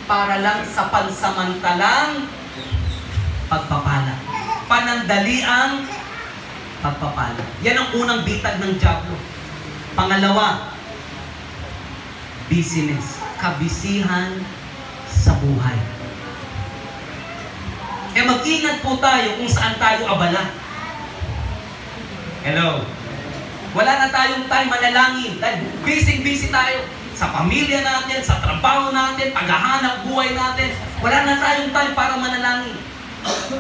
para lang sa pansamantalang pagpapala. Panandaliang pagpapala. Yan ang unang bitag ng diablo. Pangalawa, busyness. Kabisihan sa buhay. Kaya mag-ingat po tayo kung saan tayo abala. Hello? Wala na tayong time manalangin. Dahil busy tayo. Sa pamilya natin, sa trabaho natin, paghahanap buhay natin. Wala na tayong time para manalangin.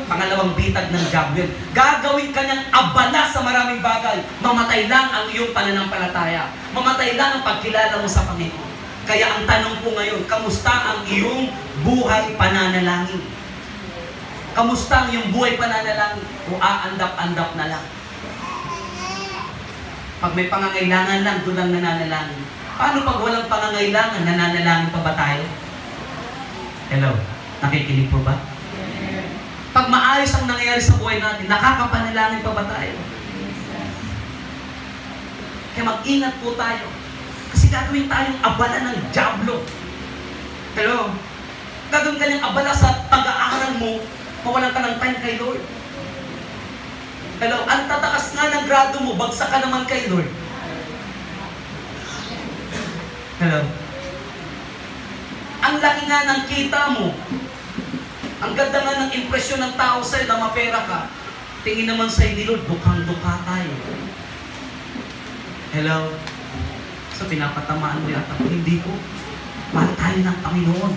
Pangalawang bitag ng diablo. Gagawin ka niyang abala sa maraming bagay. Mamatay lang ang iyong pananampalataya. Mamatay lang ang pagkilala mo sa Panginoon. Kaya ang tanong ko ngayon, kamusta ang iyong buhay pananalangin? Kamusta ang iyong buhay pananalangin? O aandap-andap na lang? Pag may pangangailangan lang, doon lang nananalangin. Paano pag walang pangangailangan, nananalangin pa ba tayo? Hello? Nakikinig po ba? Pag maayos ang nangyayari sa buhay natin, nakakapanalangin pa ba tayo? Kaya mag-ingat po tayo. Kasi gagawin tayong abala ng diablo. Hello? Gagawin ka niyang abala sa pag-aaral mo, mawalan ka ng time kay Lord. Hello? Ang tataas nga ng grado mo, bagsak ka naman kay Lord. Hello? Ang laki nga ng kita mo. Ang ganda nga ng impresyon ng tao sa'yo na mapera ka. Tingin naman sa'yo ni Lord, dukhang-dukha tayo. Hello? So pinapatamaan mo yata. Hindi ko. Mahal tayo ng Panginoon.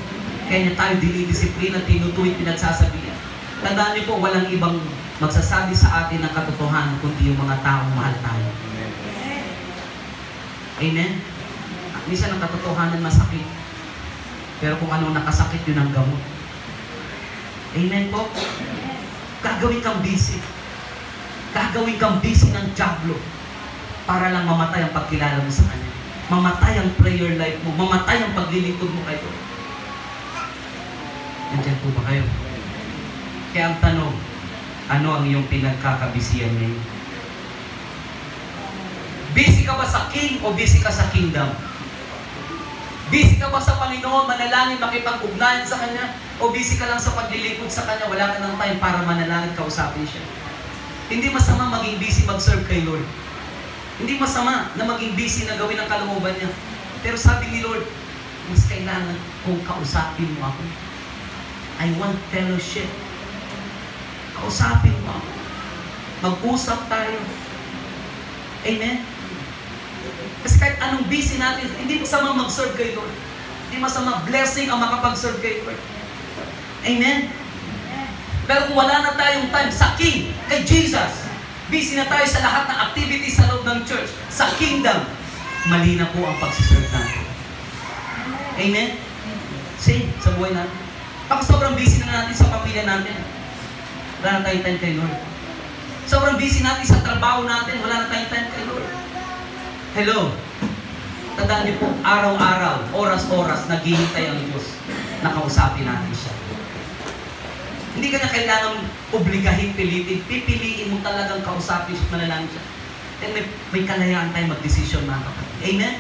Kaya niya tayo dinidisiplina, tinutuwid, pinagsasabihan. Tandaan niyo po, walang ibang magsasabi sa atin ng katotohanan kundi yung mga taong mahal tayo. Amen? Minsan ang katotohanan masakit. Pero kung anong nakasakit, yun ang gamot. Amen po? Gagawin kang busy. Gagawin kang busy ng diablo para lang mamatay ang pagkilala mo sa Kanya. Mamatay ang prayer life mo. Mamatay ang paglilingkod mo kayo. Nandiyan po ba kayo? Kaya ang tanong, ano ang iyong pinagkakabisiyan ngayon? Busy ka ba sa king o busy ka sa kingdom? Busy ka ba sa Panginoon, manalangin, makipag-ugnayan sa Kanya? O busy ka lang sa paglilingkod sa Kanya, wala ka ng time para manalangin, kausapin siya? Hindi masama maging busy mag-serve kay Lord. Hindi masama na maging busy na gawin ang kalooban niya. Pero sabi ni Lord, mas kailangan kung kausapin mo ako. I want fellowship. Kausapin mo ako. Mag-usap tayo. Amen? Kasi kahit anong busy natin, hindi masama mag-serve kay Lord. Hindi masama blessing ang makapag-serve kay Lord. Amen? Pero kung wala na tayong time sa King, kay Jesus, busy na tayo sa lahat ng activities sa loob ng church, sa kingdom, mali na po ang pagsiserve natin. Amen? Same sa buhay natin. Baka sobrang busy na natin sa pamilya natin. Wala na tayong time kay Lord. Sobrang busy natin sa trabaho natin, wala na tayong time kay Lord. Hello? Tandaan niyo po, araw-araw, oras-oras, naghihintay ang Diyos na kausapin natin siya. Hindi ka na kailangan obligahin, pilitin. Pipiliin mo talagang kausapin siya, manalangin siya. Then may kalayaan tayo mag-decision, mga kapatid. Amen?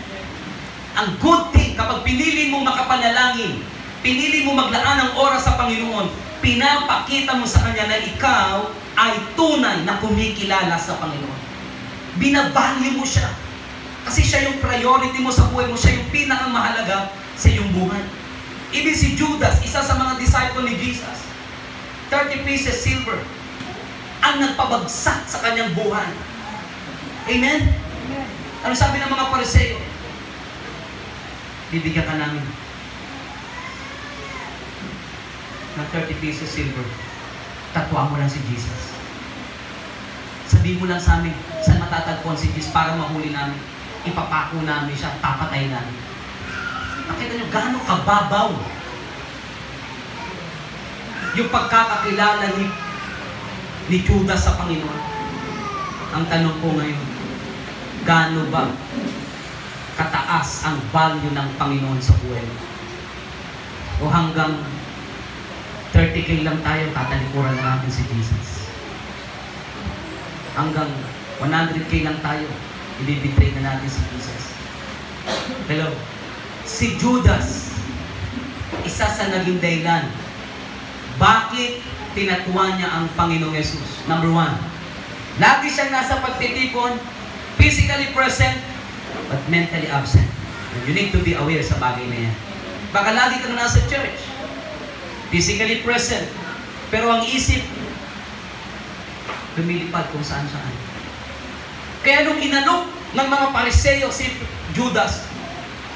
Ang good thing, kapag pinili mo makapanalangin, pinili mo maglaan ng oras sa Panginoon, pinapakita mo sa Kanya na ikaw ay tunay na kumikilala sa Panginoon. Binavalue mo siya. Kasi siya yung priority mo sa buhay mo, siya yung pinakamahalaga sa iyong buhay. Even si Judas, isa sa mga disciple ni Jesus, 30 pieces silver ang nagpabagsak sa kanyang buhay. Amen? Ano sabi ng mga Pariseo? Bibigyan ka namin ng 30 pieces silver. Tatuan mo lang si Jesus. Sabihin mo lang sa amin, saan matatagpuan si Jesus para mahuli namin. Ipapako namin siya, papatay namin. Nakita nyo, gaano kababaw yung pagkakakilala ni Judas sa Panginoon. Ang tanong ko ngayon, gaano ba kataas ang value ng Panginoon sa buhay mo? O hanggang 30K lang tayo, tatalikuran na natin si Jesus. Hanggang 100K lang tayo, ibibitray na natin si Jesus. Hello? Si Judas, isa sa naging dahilan bakit tinatuan niya ang Panginoong Yesus. Number 1, lagi siyang nasa pagtitipon, physically present, but mentally absent. And you need to be aware sa bagay na yan. Baka lagi kang nasa church, physically present, pero ang isip, lumilipad kung saan-saan. Kaya nung inalok ng mga Pariseo si Judas,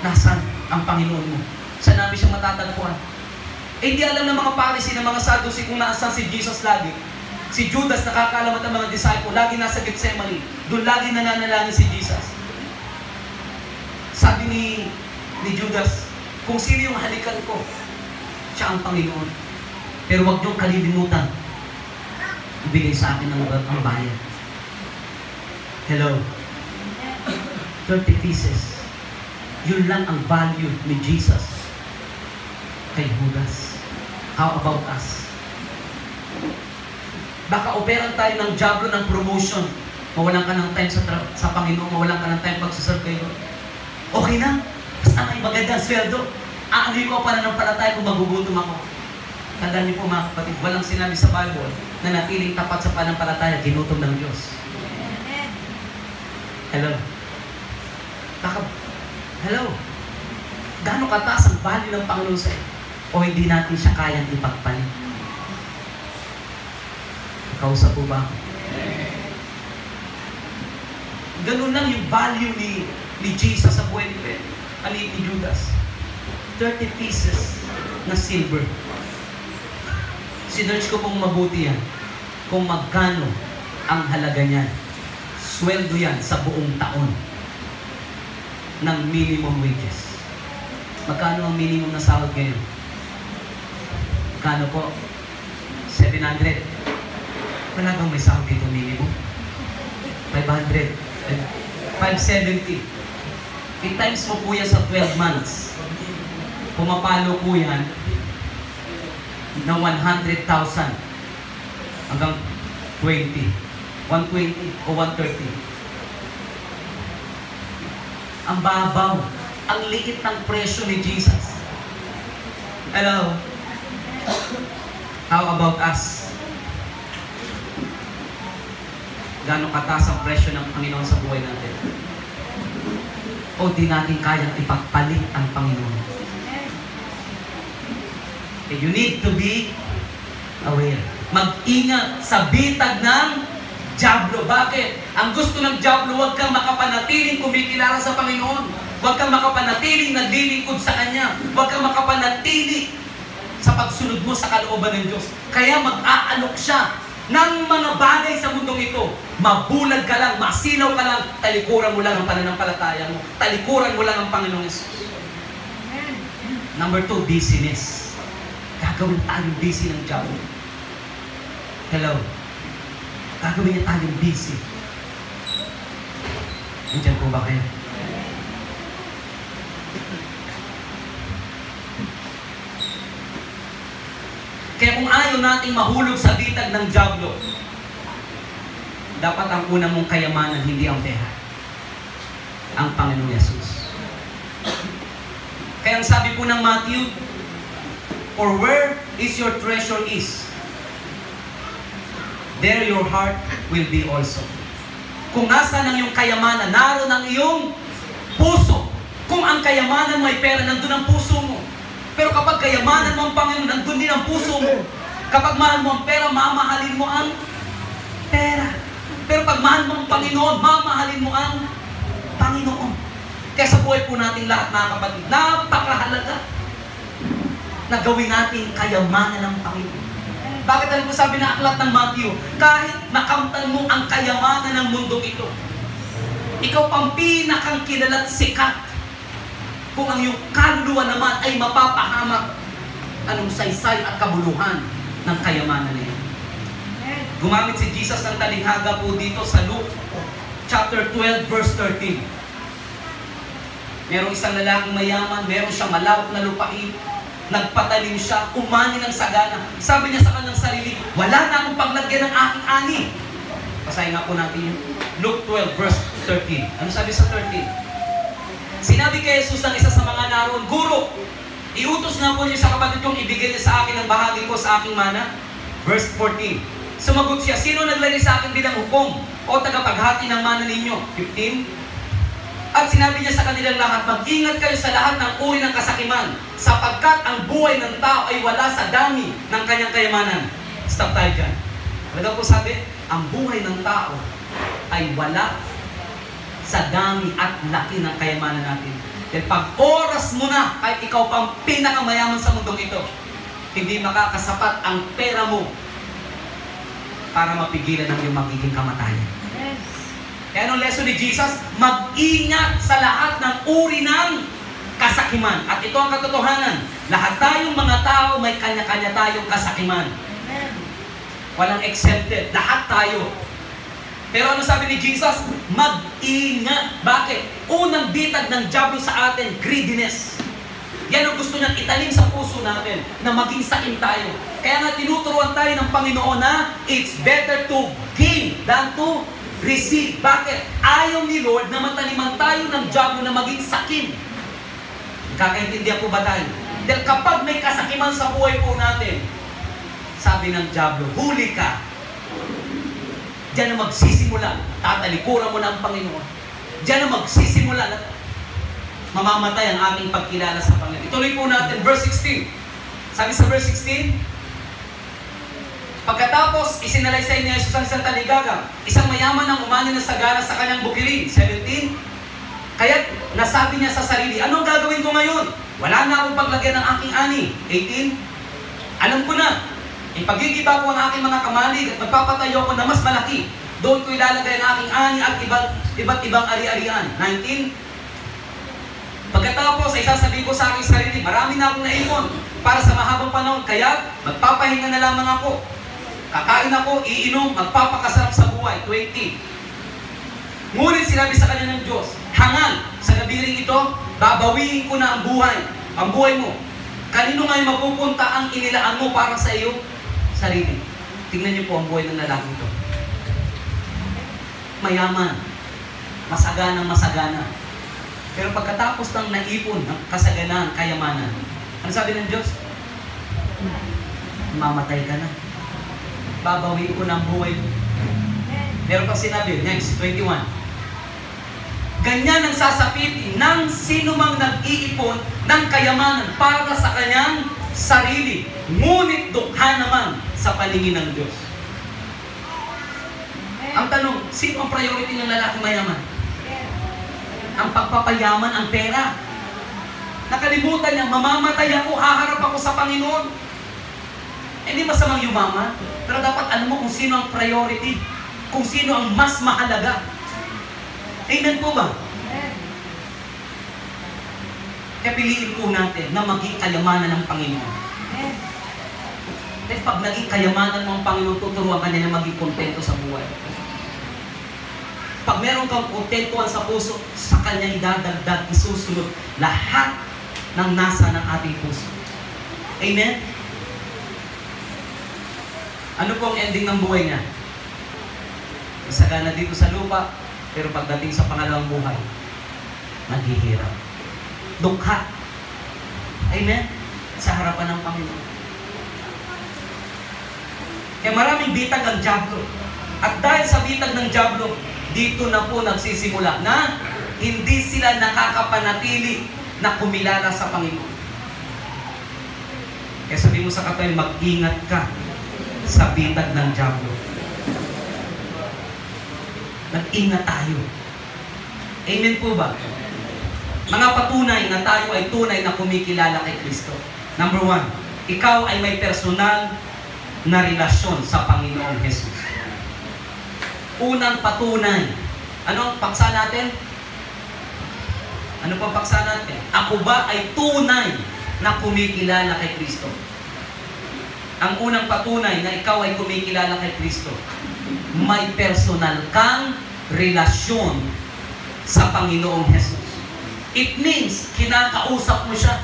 nasaan ang Panginoon mo? Saan namin siyang matatagpuan? Eh, hindi alam ng mga Pariseo, ng mga Sadducee kung nasaan si Jesus lagi. Si Judas, nakakalamat ang mga disciple, lagi nasa Gethsemane. Doon lagi nananalangin si Jesus. Sabi ni Judas, kung sino yung halikan ko, siya ang Panginoon. Pero huwag niyong kalilimutan, ibigay sa akin ang bayan. Hello? 30 pieces. Yun lang ang value ni Jesus kay Judas. How about us? Baka operan tayo ng diablo ng promotion. Mawalan ka ng time sa Panginoon, mawalan ka ng time pagsaserve kay Lord. Okay na. Basta may magandang sweldo. Aanoy ko pa na ng palataya kung magugutom ako. Tandaan niyo po mga kapatid, walang sinabi sa Bible na natiling tapat sa pananampalataya, ginutom ng Diyos. Hello? Hello? Gaano kataas ang value ng Panginoon sa iyo? O hindi natin siya kayang ipagpalit? Kausap po ba? Ganun lang yung value ni Jesus sa buhay ni Judas. 30 pieces na silver. Sinerch ko pong mabuti yan. Kung magkano ang halaga niyan. Sweldo yan sa buong taon ng minimum wages. Magkano ang minimum na sahod ngayon? Magkano po? 700. Wala bang may sahod dito minimum? 500. 570. I-times mo po yan sa 12 months. Pumapalo po yan na 100,000 hanggang 120 o 130. Ang babaw, ang liit ng presyo ni Jesus. Hello? How about us? Gano'ng kataas ang presyo ng Panginoon sa buhay natin? O di natin kayang ipagpalit ang Panginoon? Okay, you need to be aware. Mag-ingat sa bitag ng dyablo. Bakit? Ang gusto ng dyablo, huwag kang makapanatiling kumikilala sa Panginoon. Huwag kang makapanatiling naglilingkod sa Kanya. Huwag kang makapanatili sa pagsunod mo sa kalooban ng Diyos. Kaya mag-aalok siya ng mga bagay sa mundong ito. Mabulag ka lang, masilaw ka lang, talikuran mo lang ang pananampalataya mo. Talikuran mo lang ang Panginoong Yesus. Number 2, busyness. Gagawin tayong busy ng dyablo. Hello? Gagawin niya tayong busy. Nandiyan po ba kayo? Kaya kung ayaw nating mahulog sa bitag ng dyablo, dapat ang una mong kayamanan, hindi ang pera. Ang Panginoong Yesus. Kaya ang sabi po ng Matthew, for where is your treasure is, there your heart will be also. Kung nasa ng iyong kayamanan, naroon ang iyong puso. Kung ang kayamanan mo ay pera, nandun ang puso mo. Pero kapag kayamanan mo ang Panginoon, nandun din ang puso mo. Kapag mahal mo ang pera, mamahalin mo ang pera. Pero pag mahal mo ang Panginoon, mamahalin mo ang Panginoon. Kaya sa buhay po natin lahat, mga kapatid, napakahalaga na gawin natin kayamanan ng Panginoon. Bakit ano po sabi ng aklat ng Matthew? Kahit makamtan mo ang kayamanan ng mundong ito, ikaw pang pinakang kilala at sikat. Kung ang iyong kaluluwa naman ay mapapahamak, anong saysay at kabuluhan ng kayamanan na yan. Gumamit si Jesus ng talinghaga po dito sa Luke chapter 12 verse 13. Merong isang lalaking mayaman, meron siyang malawak na lupain, nagpatalim siya, umani ng sagana. Sabi niya sa kanyang sarili, wala na akong paglagyan ng aking ani. Basahin nga po natin yung Luke 12 verse 13. Ano sabi sa 13? Sinabi kay Jesus ng isa sa mga naroon, Guro, iutos nga po niyo sa kapatid kong ibigay niya sa akin ang bahagi ko sa aking mana. Verse 14. Sumagot siya, sino naglagay sa akin bilang hukom o tagapaghati ng mana ninyo? 15. At sinabi niya sa kanilang lahat, mag-ingat kayo sa lahat ng uri ng kasakiman, sapagkat ang buhay ng tao ay wala sa dami ng kanyang kayamanan. Stop tayo dyan. Talaga po sabi, ang buhay ng tao ay wala sa dami at laki ng kayamanan natin. Dahil pag oras mo na, kahit ikaw pang pinakamayaman sa mundong ito, hindi makakasapat ang pera mo para mapigilan ang iyong magiging kamatayan. Yes. Kaya anong lesson ni Jesus? Mag-ingat sa lahat ng uri ng kasakiman. At ito ang katotohanan. Lahat tayong mga tao may kanya-kanya tayong kasakiman. Walang exempted. Lahat tayo. Pero ano sabi ni Jesus? Mag-ingat. Bakit? Unang bitag ng dyablo sa atin, greediness. Yan ang gusto niyang italim sa puso natin, na maging sakim tayo. Kaya nga tinuturuan tayo ng Panginoon na it's better to give than to receive. Bakit? Ayaw ni Lord na mataliman tayo ng dyablo na maging sakim. Kakaintindihan po ba tayo? Dahil kapag may kasakiman sa buhay po natin, sabi ng dyablo, huli ka. Diyan na magsisimula, tatalikuran mo na ang Panginoon. Diyan na magsisimula na mamamatay ang ating pagkilala sa Panginoon. Ituloy po natin, verse 16. Sabi sa verse 16, pagkatapos, isinalaysay ni Jesus ang isang taligaga. Isang mayaman ang umani ng sagana sa kanyang bukirin. 17, kaya nasabi niya sa sarili, anong gagawin ko ngayon? Wala na akong paglagyan ng aking ani. 18, alam ko na, ipaggigiba ko ang aking mga kamalig at magpapatayo ko na mas malaki. Doon ko ilalagay ang aking ani at iba't ibang ari-arian. 19. Pagkatapos ay sasabihin ko sa aking sarili, marami na akong naipon para sa mahabang panahon, kaya magpapahinga na lamang ako. Kakain ako, iinom, magpapakasarap sa buhay. 20. Ngunit sinabi sa kanya ng Diyos, hangal, sa gabi ring ito, babawiin ko na ang buhay mo. Kanino ngayon mapupunta ang inilaan mo para sa iyo? Sarili. Tingnan niyo po ang buhay ng lalaki ito. Mayaman, masagana. Pero pagkatapos ng naipon, ng kasaganaan, kayamanan, ano sabi ng Diyos? Mamatay ka na. Babawiin ko na ang buhay mo. Meron pang sinabi, next, 21. Ganyan ang sasapitin ng sinumang nag-iipon ng kayamanan para sa kanyang sarili. Ngunit dukha naman sa paningin ng Diyos. Ang tanong, sino ang priority ng lalaki mayaman? Ang pagpapayaman, ang pera. Nakalimutan niya, mamamatay ako, haharap ako sa Panginoon. Hindi masamang yumaman, pero dapat alam mo kung sino ang priority, kung sino ang mas mahalaga. Amen po ba? Kaya piliin po natin na maging kayamanan ng Panginoon. Dahil pag naging kayamanan mo ang Panginoon, tuturuan ka niya na maging kontento sa buhay. Pag meron kang kontentuhan sa puso, sa Kanya idadagdag, isusunod lahat ng nasa ng ating puso. Amen? Ano po ang ending ng buhay niya? Isagana dito sa lupa, pero pagdating sa pangalawang buhay, naghihirap. Dukha. Amen? Sa harapan ng Panginoon. Kaya maraming bitag ang dyablo. At dahil sa bitag ng dyablo, dito na po nagsisimula na hindi sila nakakapanatili na kumilala sa Panginoon. Kaya sabi mo sa katabi, mag-ingat ka sa bitag ng dyablo. Mag-ingat tayo. Amen po ba? Mga patunay na tayo ay tunay na kumikilala kay Kristo. Number 1, ikaw ay may personal na relasyon sa Panginoong Jesus. Unang patunay. Ano ang paksa natin? Ano pang paksa natin? Ako ba ay tunay na kumikilala kay Kristo? Ang unang patunay na ikaw ay kumikilala kay Kristo, may personal kang relasyon sa Panginoong Jesus. It means, kinakausap mo siya.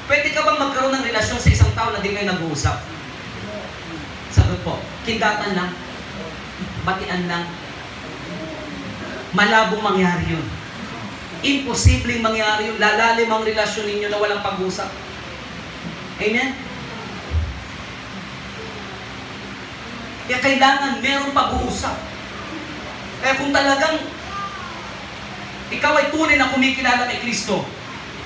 Pwede ka bang magkaroon ng relasyon sa isang tao na di kayo nag-uusap? Sagot po, kindatan lang, batian lang. Malabong mangyari yun. Imposibleng mangyari yun. Lalalim ang relasyon ninyo na walang pag-usap. Amen? Kaya kailangan merong pag-uusap. Kaya kung talagang ikaw ay tunay na kumikilala kay Kristo,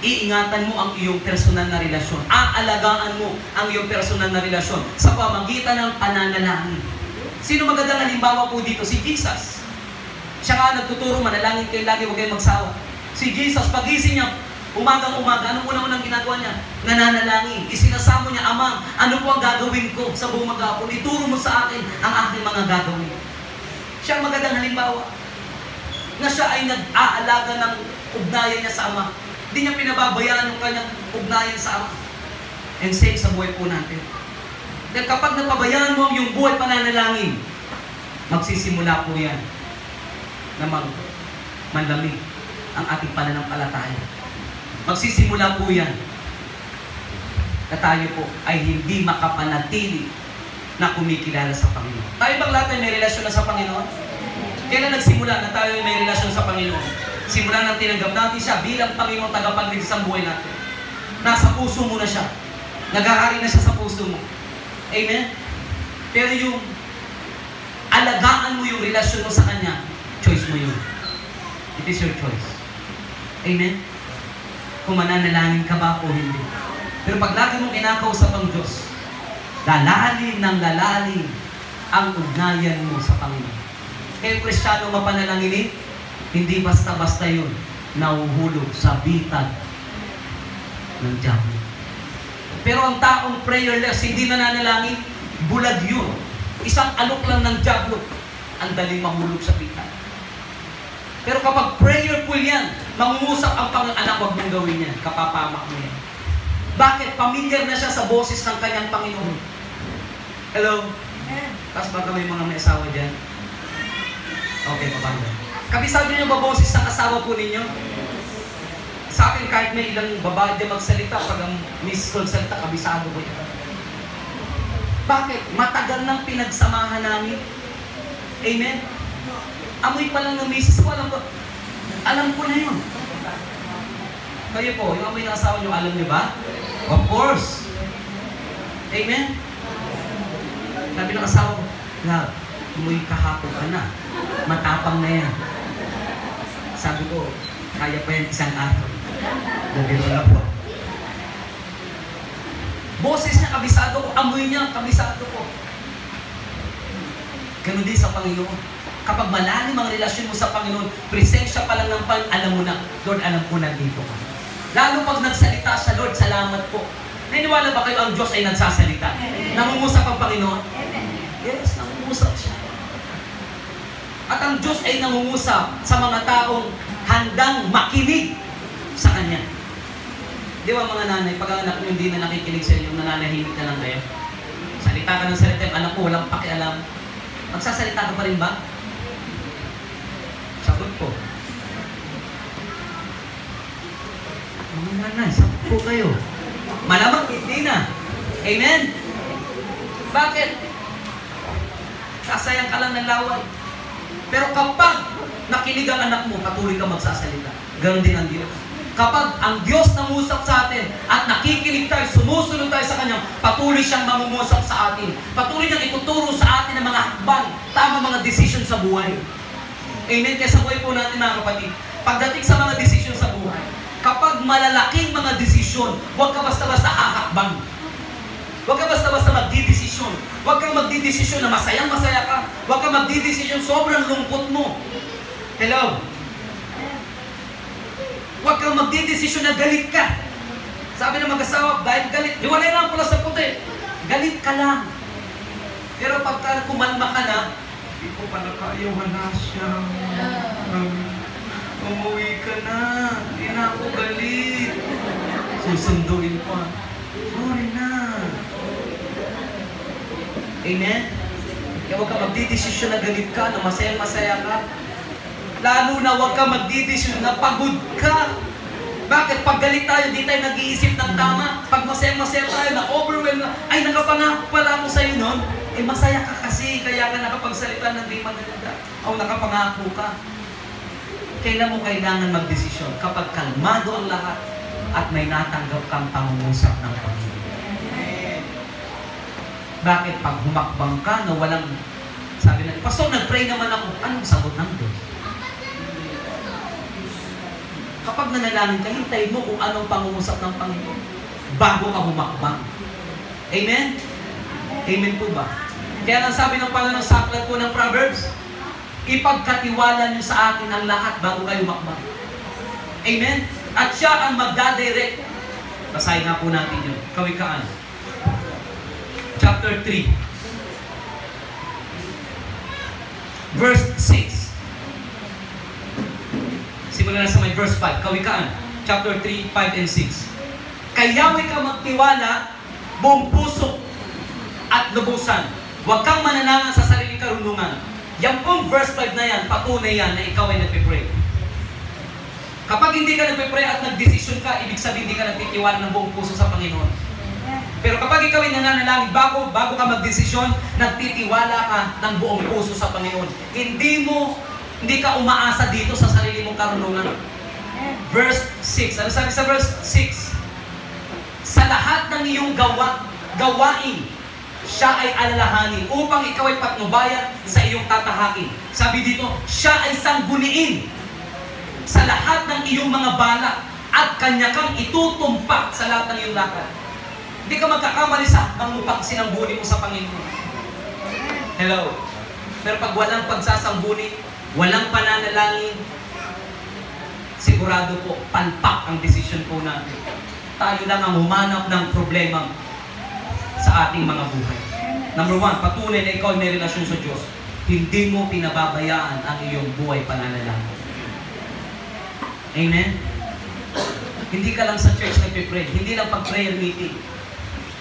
iingatan mo ang iyong personal na relasyon. Aalagaan mo ang iyong personal na relasyon sa pamagitan ng pananalangin. Sino magandang halimbawa po dito? Si Jesus. Siya nga nagtuturo, manalangin kayo lagi, huwag kayong magsawa. Si Jesus, pagising niya, umagang-umaga, anong unang ginagawa niya? Nananalangin. Isinasamo niya, Amang, ano po ang gagawin ko sa buong maghapon? Ituro mo sa akin ang aking mga gagawin. Siya ang magandang halimbawa na siya ay nag-aalaga ng ugnayan niya sa Ama. Hindi niya pinababayaan yung kanyang ugnayan sa Ama. And same sa buhay po natin. Dahil kapag napabayaan mo ang iyong buhay pananalangin, magsisimula po yan na manlamig ang ating pananampalataya. Magsisimula po yan na tayo po ay hindi makapanatili na kumikilala sa Panginoon. Tayo bang lahat ay may relasyon na sa Panginoon? Kailan nagsimula na tayo ay may relasyon sa Panginoon? Simula nang tinanggap natin siya bilang Panginoon tagapagligtas ng buhay natin. Nasa puso mo na siya. Nag-ahari na siya sa puso mo. Amen? Pero yung alagaan mo yung relasyon mo sa Kanya, choice mo yun. It is your choice. Amen? Kung mananalangin ka ba o hindi. Pero pag lagi mong kinakausap ang Diyos, lalalim ng lalalim ang ugnayan mo sa Panginoon. Kaya yung Kristiyano mapanalangin, hindi basta-basta yun nahuhulog sa bitag ng diablo. Pero ang taong prayerless, hindi nananalangin, bulag yun. Isang alok lang ng diablo, ang daling mahulog sa bitag. Pero kapag prayerful yan, mangungusap ang Panginoon, huwag mong gawin yan, kapapamak mo yan. Bakit? Pamilyar na siya sa boses ng kanyang Panginoon. Hello? Tapos baka may mga may asawa dyan. Okay, papanda. Kabisado niyo ba boses ng asawa po ninyo? Sa akin, kahit may ilang babae din magsalita, pag ang miss call salita, kabisado ko yun. Bakit? Matagal nang pinagsamahan namin. Amen? Amoy pa lang ng misis ko, alam ko na yun. Kayo po, yung amoy ng asawa niyo, alam niyo ba? Of course. Amen? Sabi ng asawa ko, love, amoy kahapon ka na. Matapang na yan. Sabi ko, kaya pa yan isang araw. Nabiro na po. Boses niya, kabisado ko. Amoy niya, kabisado ko. Ganun din sa Panginoon. Kapag malalim ang relasyon mo sa Panginoon, presensya pa lang ng alam mo na, Lord, alam ko na dito ka. Lalo pag nagsalita sa Lord, salamat po. Naniniwala ba kayo ang Diyos ay nagsasalita? Nangungusap ang Panginoon? Yes, nangungusap siya. At ang Diyos ay nangungusap sa mga taong handang makinig sa Kanya. Di ba mga nanay, pag ang anak nyo hindi na nakikinig sa inyo, nananahimik na lang kayo? Salita ka ng salita, yung anak ko walang pakialam. Magsasalita ka pa rin ba? Sagot po. Mga nanay, sagot po kayo. Malamang hindi na. Amen? Bakit? Kasayang ka lang ng laway. Pero kapag nakinig ang anak mo, patuloy ka magsasalita. Ganon din ang Diyos. Kapag ang Diyos nangusap sa atin at nakikinig tayo, sumusunod tayo sa Kanya, patuloy siyang mamungusap sa atin. Patuloy niyang ituturo sa atin ng mga hakbang, tama mga decision sa buhay. Amen? Kaya sa buhay po natin mga kapatid, pagdating sa mga decision sa buhay, kapag malalaking mga desisyon, huwag ka basta-basta hahakbang. Huwag ka basta-basta magdidesisyon. Huwag kang magdidesisyon na masayang-masaya ka. Huwag kang magdidesisyon sobrang lungkot mo. Hello? Huwag kang magdidesisyon na galit ka. Sabi ng mag-asawa, dahil galit, hiwalay lang pula sa puti. Galit ka lang. Pero pagka kumalma ka na, hindi ko pala kaya, wala siya. Umuwi ka na. Hindi na ako galit. Susunduin pa. Sorry na. Amen? Kaya huwag ka magdidesisyon na galit ka, na masaya-masaya ka. Lalo na huwag ka magdidesisyon na pagod ka. Bakit? Pag galit tayo, di tayo nag-iisip ng tama. Pag masaya-masaya tayo, na-overwhelm na, ay nakapangako pala ako sa'yo nun. Eh masaya ka kasi, kaya ka nakapagsalita ng di maganda. O nakapangako ka. Kailan mo kailangan magdesisyon? Kapag kalmado ang lahat at may natanggap kang pangungusap ng Panginoon. Bakit? Pag humakbang ka na walang, sabi na, Pastor, nag-pray naman ako. Anong sagot ng Diyos? Kapag nanalangin ka, hintayin mo kung anong pangungusap ng Panginoon bago ka humakbang. Amen? Amen po ba? Kaya lang sabi ng Panginoon sa aklat po ng Proverbs, ipagkatiwala niyo sa akin ang lahat bago kayo humakbang. Amen? At siya ang magdadirect. Basahin nga po natin yun. Kawikaan. Chapter 3. Verse 6. Simulan na sa may verse 5. Kawikaan. Chapter 3, 5 and 6. Kayawi ka magtiwala, buong puso at lubusan. Huwag kang mananangan sa sariling karunungan. Yan pong verse 5 na yan, patunay yan na ikaw ay nagpipray. Kapag hindi ka nagpipray at nagdesisyon ka, ibig sabihin hindi ka nagtitiwala ng buong puso sa Panginoon. Pero kapag ikaw ay nananalangin, bago ka magdesisyon, nagtitiwala ka ng buong puso sa Panginoon. Hindi ka umaasa dito sa sarili mong karunungan. Verse 6. Ano sabi sa verse 6? Sa lahat ng iyong gawain, siya ay alalahanin upang ikaw ay patnubayan sa iyong tatahakin. Sabi dito, siya ay sangguniin sa lahat ng iyong mga balak at kanya kang itutumpak sa lahat ng iyong lakad. Hindi ka magkakamali sa upang sinangguni mo sa Panginoon. Hello? Pero pag walang pagsasambuni, walang pananalangin, sigurado po, palpak ang desisyon po natin. Tayo lang ang humanap ng problema sa ating mga buhay. Number 1, patunay na ikaw may relasyon sa Diyos. Hindi mo pinababayaan ang iyong buhay pananalangin. Amen? Hindi ka lang sa church nagpipray. Hindi lang pag prayer meeting.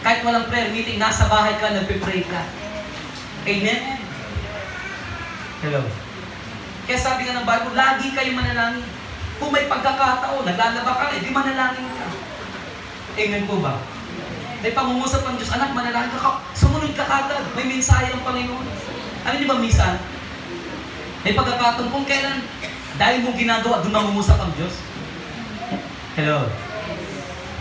Kahit walang prayer meeting, nasa bahay ka, nagpipray ka. Amen? Hello? Kaya sabi nga ng Bible, lagi kayo manalangin. Kung may pagkakataon, naglalaba ka, di manalangin ka. Amen po ba? May pangungusap ang Diyos, anak, manalangin ka, sumunod ka kagad. May mensahe ang Panginoon. Alam niyo ba, minsan, may pagkakataon kung kailan, dahil mong ginagawa, doon mangungusap ang Diyos. Hello?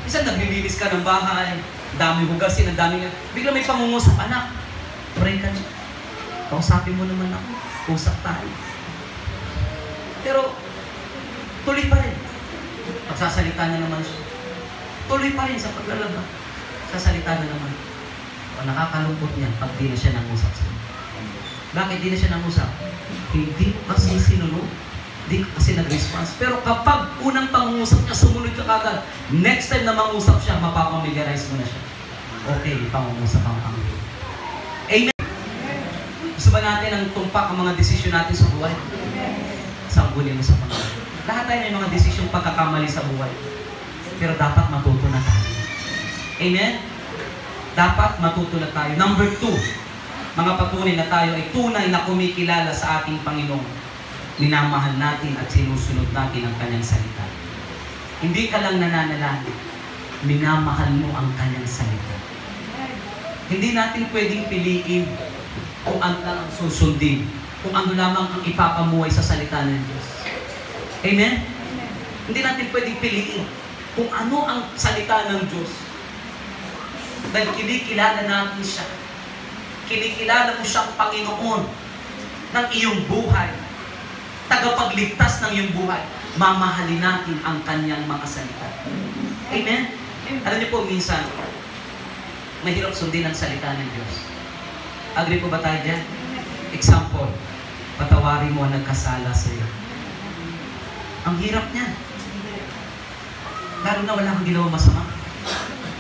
Minsan, naglilinis ka ng bahay, dami hugasin, ang dami nga. Bigla may pangungusap, anak, pray ka na. Kausapin mo naman ako. Usap tayo. Pero, tuloy pa rin. Pagsasalita na naman siya. Tuloy pa rin sa paglalaba. Sasalita na naman. O nakakalungkot niya pag di na siya nangusap sa iyo. Bakit di na siya nangusap? Hindi mo kasi sinunod. Hindi kasi nag-response. Pero kapag unang pangungusap niya, sumunod ka kagad. Next time na mangusap siya, mapapamiliarize mo na siya. Okay, pangungusap ang Panginoon. Amen. Gusto ba natin ang tumpak ang mga desisyon natin sa buhay? Sambunin mo sa Panginoon. Lahat tayo may mga desisyong pagkakamali sa buhay. Pero dapat matuto na tayo. Amen? Dapat matuto na tayo. Number 2, mga patunay na tayo ay tunay na kumikilala sa ating Panginoon. Minamahal natin at sinusunod natin ang Kanyang salita. Hindi ka lang nananalangin. Minamahal mo ang Kanyang salita. Hindi natin pwedeng piliin kung ano lang ang susundin. Kung ano lamang ang ipapamuhay sa salita ng Diyos. Amen? Hindi natin pwedeng piliin kung ano ang salita ng Diyos. Dahil kinikilala natin siya. Kinikilala mo siyang Panginoon ng iyong buhay. Tagapagligtas ng iyong buhay. Mamahalin natin ang Kanyang mga salita. Amen? Alam niyo po, minsan, mahirap sundin ang salita ng Diyos. Agree po ba tayo dyan? Example, patawarin mo ang nagkasala sa iyo. Ang hirap niyan. Lalo na wala kang ginawa masama.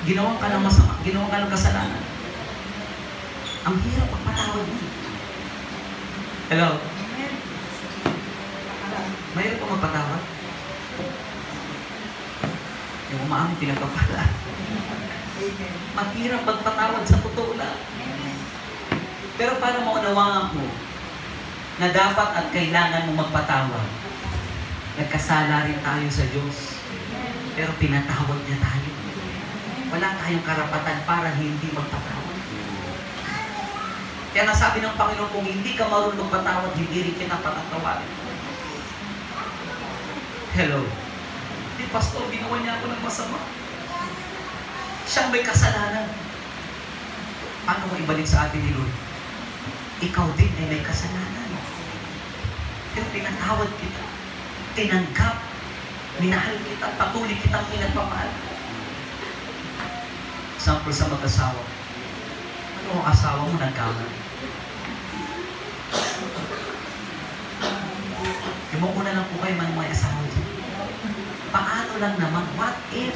Ginawa ka ng masama, ginawa ka ng kasalanan. Ang hirap magpatawad mo. Hello? Mahirap pa magpatawad? Yung umaamin, pinagpapala. Mahirap magpatawad sa totoo lang. Pero para maunawaan mo na dapat at kailangan mo magpatawad, nagkasala rin tayo sa Diyos. Pero pinatawad niya tayo. Wala tayong karapatan para hindi magpatawad. Kaya nasabi ng Panginoon, kung hindi ka marunong magpatawad, hindi rin kita patatawarin. Hello? Di, Pastor, ginawa niya ako ng masama. Siyang may kasalanan. Paano mo ibalik sa atin ni Lord? Ikaw din ay may kasalanan. Pero pinatawad kita. Tinanggap. Minahal kita. Patuloy kitang pinagpapahal. Example sa mag-asawa. Ano ang asawa mo nagkamali? Yung una lang po kayo mga asawa dyan. Paano lang naman? What if?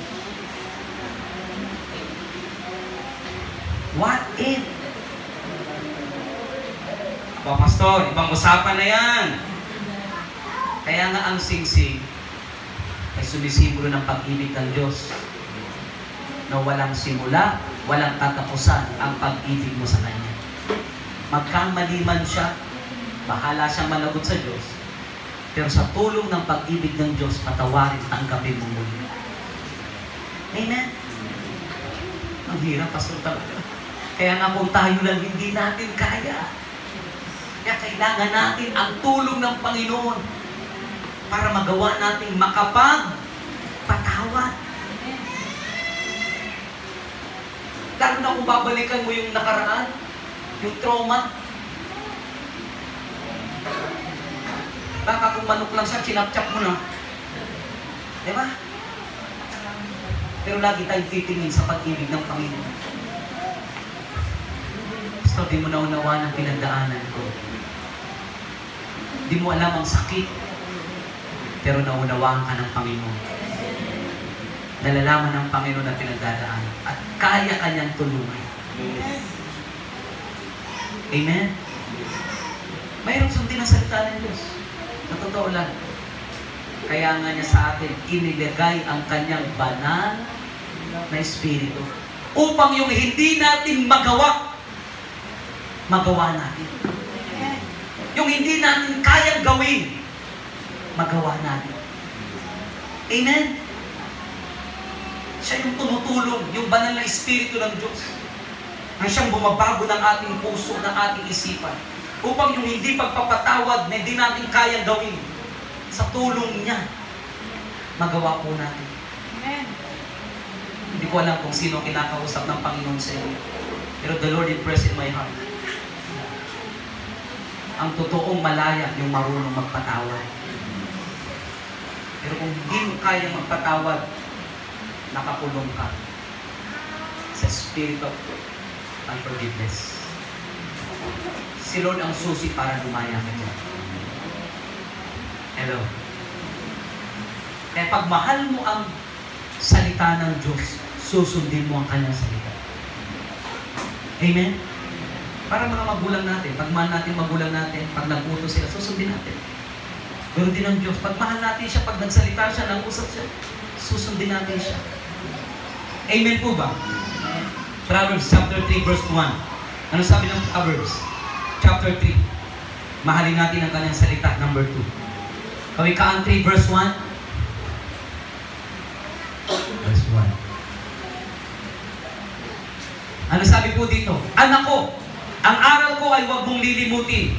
What if? Aba, Pastor, ibang usapan na yan. Kaya nga ang singsing ay sumisimbolo ng pag-ibig ng Diyos na walang simula, walang katapusan ang pag-ibig mo sa Kanya. Magkamali man siya, bahala siyang managot sa Diyos, pero sa tulong ng pag-ibig ng Diyos, patawarin, tanggapin mo muli. Amen? Ang hirap, Pastor, talaga. Kaya nga kung tayo lang hindi natin kaya, kaya kailangan natin ang tulong ng Panginoon para magawa natin makapagpatawad. Lalo na kung babalikan mo yung nakaraan, yung trauma. Baka kung manok lang siya, chinap-chap mo na. Diba? Pero lagi tayong titingin sa pag-ibig ng Panginoon. Gusto, di mo naunawa ng pinagdaanan ko. Di mo alam ang sakit, pero naunawaan ka ng Panginoon. Nalalaman ng Panginoon na pinagdadaan at kaya kanyang tulungan. Amen? Mayroong sundin ang salita ng Diyos. Sa totoo lang. Kaya nga niya sa atin, inilagay ang kanyang banal na Espiritu upang yung hindi natin magawa natin. Yung hindi natin kayang gawin, magawa natin. Amen? Siya yung tumutulong, yung banal na Espiritu ng Diyos. Ang siyang bumabago ng ating puso, ng ating isipan. Upang yung hindi pagpapatawad na hindi natin kayang gawin, sa tulong niya, magawa po natin. Amen. Hindi ko alam kung sino kinakausap ng Panginoon sa iyo. Pero the Lord impressed in my heart. Ang totoong malaya yung marunong magpatawad. Pero kung hindi mo kaya magpatawad, nakakulong ka sa spirit of unforgiveness. Si Lord ang susi para lumaya ka dyan. Hello. Kaya pag mahal mo ang salita ng Diyos, susundin mo ang kanyang salita. Amen? Para mga magulang natin, pag mahal natin magulang natin, pag nag-utos sila, susundin natin. Pero din ang Diyos, pag mahal natin siya, pag nagsalita siya, nag-usap siya, susundin natin siya. Amen po ba? Proverbs chapter 3 verse 1. Ano sabi ng Proverbs? Chapter 3. Mahalin natin ang kanyang salita. Number 2. Kawikaan 3 verse 1. Verse 1. Ano sabi po dito? Anak ko, ang aral ko ay huwag mong lilimutin.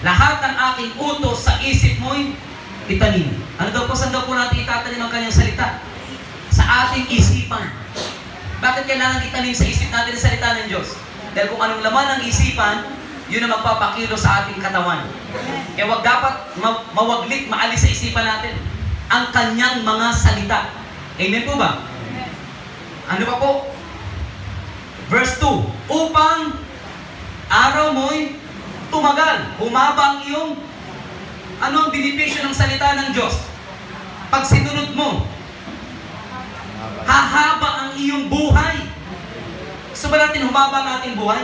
Lahat ng aking utos sa isip mo'y itanim. Ano daw po? Saan daw po natin itatanim ang kanyang salita? Sa ating isipan. Bakit kailangan itanim sa isip natin ang salita ng Diyos? Dahil kung anong laman ng isipan, yun ang magpapakilo sa ating katawan. Kaya wag dapat mawaglit, maalis sa isipan natin ang kanyang mga salita. Amen po ba? Ano pa po? Verse 2, upang araw mo'y tumagal, humaba ang iyong, ano ang benepisyo ng salita ng Diyos? Pag sinunod mo, hahaba ang iyong buhay. Gusto ba natin humaba ang ating buhay?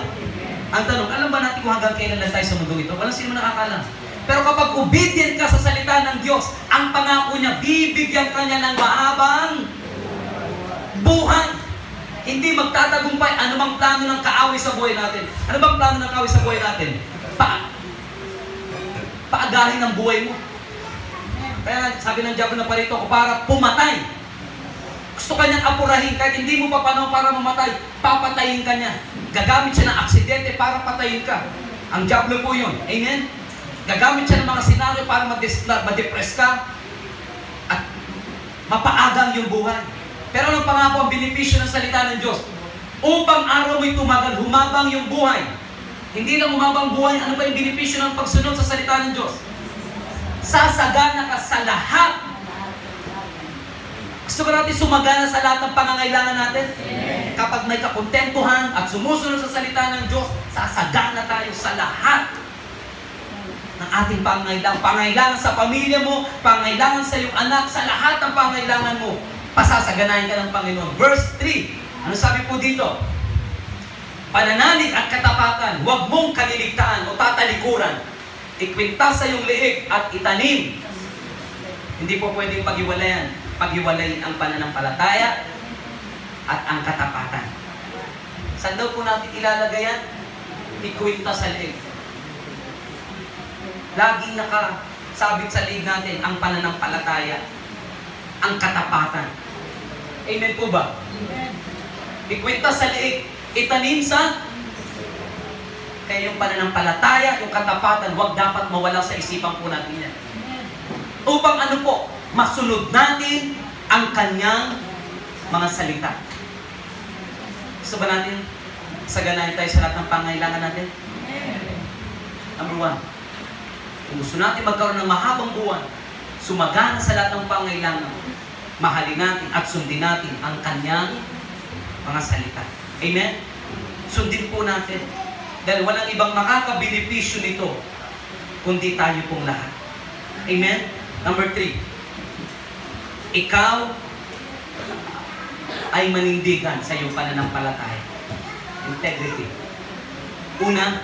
Ang tanong, alam ba natin kung hanggang kailan lang tayo sa mundo ito? Walang sino nakakalam. Pero kapag obedient ka sa salita ng Diyos, ang pangako niya, bibigyan ka niya ng mahabang buhay. Hindi magtatagumpay anumang plano ng kaaway sa buhay natin. Ano bang plano ng kaaway sa buhay natin? Paagahin ang buhay mo. Kaya sabi ng diablo na parito ko, para pumatay. Gusto ka niyang apurahin, kahit hindi mo pa panahon para mamatay, papatayin ka niya. Gagamit siya ng aksidente para patayin ka. Ang diablo po yun. Amen? Gagamit siya ng mga senaryo para ma-depress ka at mapaagang yung buhay. Pero anong pangako ang benepisyo ng salita ng Diyos? Upang araw mo'y tumagal, humabang yung buhay. Hindi lang humabang buhay, ano ba yung benepisyo ng pagsunod sa salita ng Diyos? Sasagana ka sa lahat. Gusto ba natin sumagana sa lahat ng pangangailangan natin? Amen. Kapag may kakontentuhan at sumusunod sa salita ng Diyos, sasagana tayo sa lahat ng ating pangangailangan. Pangangailangan sa pamilya mo, pangangailangan sa iyong anak, sa lahat ng pangangailangan mo, pasasaganahin ka ng Panginoon. Verse 3, ano sabi po dito? Pananalig at katapatan, huwag mong kaliligtaan o tatalikuran. Ikwintas sa iyong liig at itanim. Hindi po pwedeng paghiwalayan. Paghiwalayin ang pananampalataya at ang katapatan. Saan daw po natin ilalagay yan? Ikwintas sa liig. Laging nakasabit sa liig natin ang pananampalataya, ang katapatan. Amen po ba? Amen. Ikwintas sa liig. Itanim sa kaya yung pananampalataya, yung katapatan, huwag dapat mawala sa isipan po natin yan. Upang ano po, masunod natin ang kanyang mga salita. Gusto ba natin saganahin tayo sa lahat ng pangangailangan natin? Number 1, kung gusto natin magkaroon ng mahabang buwan, sumagana sa lahat ng pangangailangan, mahalin natin at sundin natin ang kanyang mga salita. Amen? Sundin po natin. Dahil walang ibang makakabenepisyo nito kundi tayo pong lahat. Amen? Number 3, ikaw ay manindigan sa iyong pananampalataya. Integrity. Una,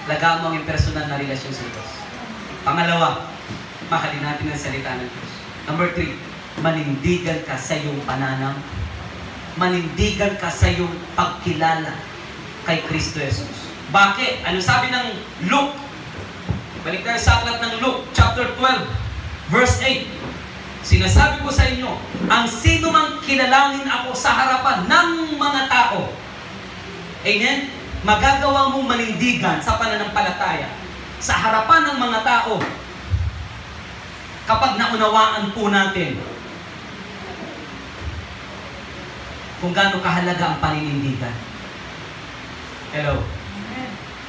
lagaan mo ang personal na relasyon sa Diyos. Pangalawa, mahalin natin ang salita ng Diyos. Number 3, manindigan ka sa iyong manindigan ka sa iyong pagkilala kay Kristo Jesus. Bakit? Ano sabi ng Luke? Balik tayo sa aklat ng Luke, chapter 12, Verse 8, sinasabi ko sa inyo, ang sino mang kilalangin ako sa harapan ng mga tao, amen, magagawa mong manindigan sa pananampalataya sa harapan ng mga tao kapag naunawaan po natin kung gaano kahalaga ang paninindigan. Hello?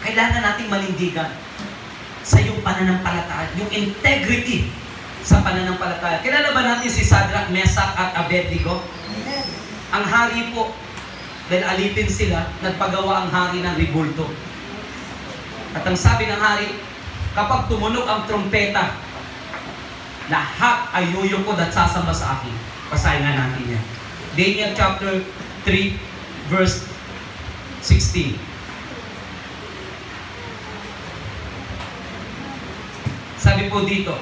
Kailangan nating manindigan sa iyong pananampalataya, yung integrity sa pananampalataya. Kilala ba natin si Shadrach, Meshach at Abednego? Ang hari po, dahil alipin sila, nagpagawa ang hari ng ribulto. At ang sabi ng hari, kapag tumunog ang trompeta, lahat ay yuyukod at sasamba sa akin. Basahin nga natin yan. Daniel chapter 3, verse 16. Sabi po dito,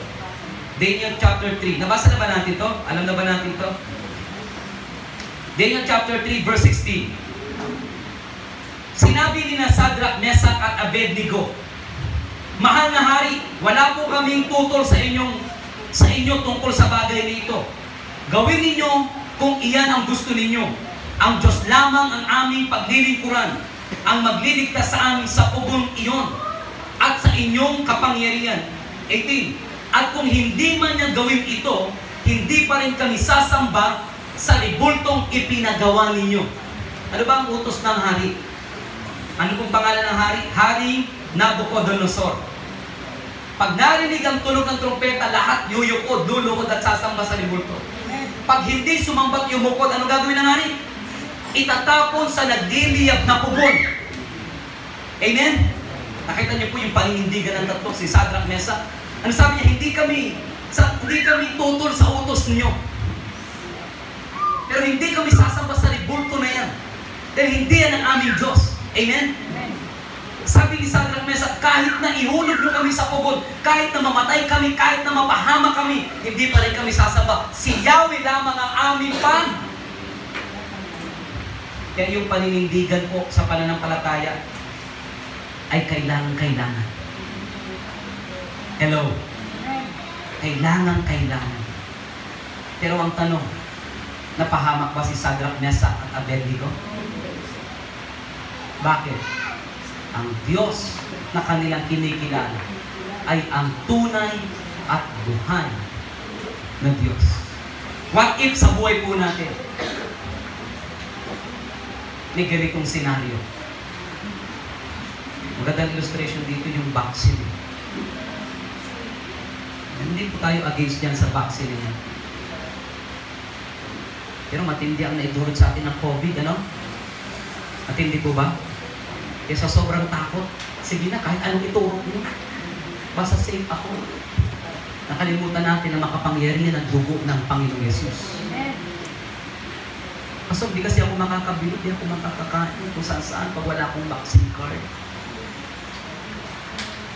Daniel chapter 3. Nabasa na ba natin to? Alam na ba natin to? Daniel chapter 3, verse 16. Sinabi ni na Shadrach, Meshach at Abednego, mahal na hari, wala po kaming tutol sa inyo tungkol sa bagay na ito. Gawin ninyo kung iyan ang gusto ninyo. Ang Diyos lamang ang aming paglilingkuran, ang magliligtas sa amin sa pugong iyon at sa inyong kapangyarihan. 18. At kung hindi man niya gawin ito, hindi pa rin kami sasamba sa ribultong ipinagawa ninyo. Ano ba ang utos ng hari? Ano pong pangalan ng hari? Haring Nabucodonosor. Pag narinig ang tunog ng trompeta, lahat yuyukod, lulukod at sasamba sa ribulto. Pag hindi sumambat yumukod, ano gagawin ng hari? Itatapon sa nagliliyab na pugon. Amen? Nakita niyo po yung paninindigan ng tatlo, si Shadrach, Meshach. Ano sabi niya? Hindi kami tutol sa utos niyo. Pero hindi kami sasamba sa ribulto na yan. Dahil hindi yan ang aming Diyos. Amen? Sabi ni Shadrach, Meshach, kahit na ihulog nyo kami sa pugon, kahit na mamatay kami, kahit na mapahama kami, hindi pa rin kami sasamba. Si Yahweh lamang ang aming Pan. Kaya yung paninindigan po sa pananampalataya ay kailangan. Hello? Kailangan. Pero ang tanong, napahamak ba si Shadrach, Meshach at Abednego? Bakit? Ang Diyos na kanilang kinikilala ay ang tunay at buhay na Diyos. What if sa buhay po natin may ganitong senaryo? Magandang illustration dito yung vaccine. Hindi po tayo against yan sa vaccine niya. Pero matindi ang naidulot sa atin ng COVID, ano? Matindi po ba? Kaya sa sobrang takot, sige na, kahit anong ituro mo, basta safe ako. Nakalimutan natin na makapangyarihan ang dugo ng Panginoong Yesus. Kaso di kasi ako makakabili, di ako makakakain kung saan pag wala akong vaccine card.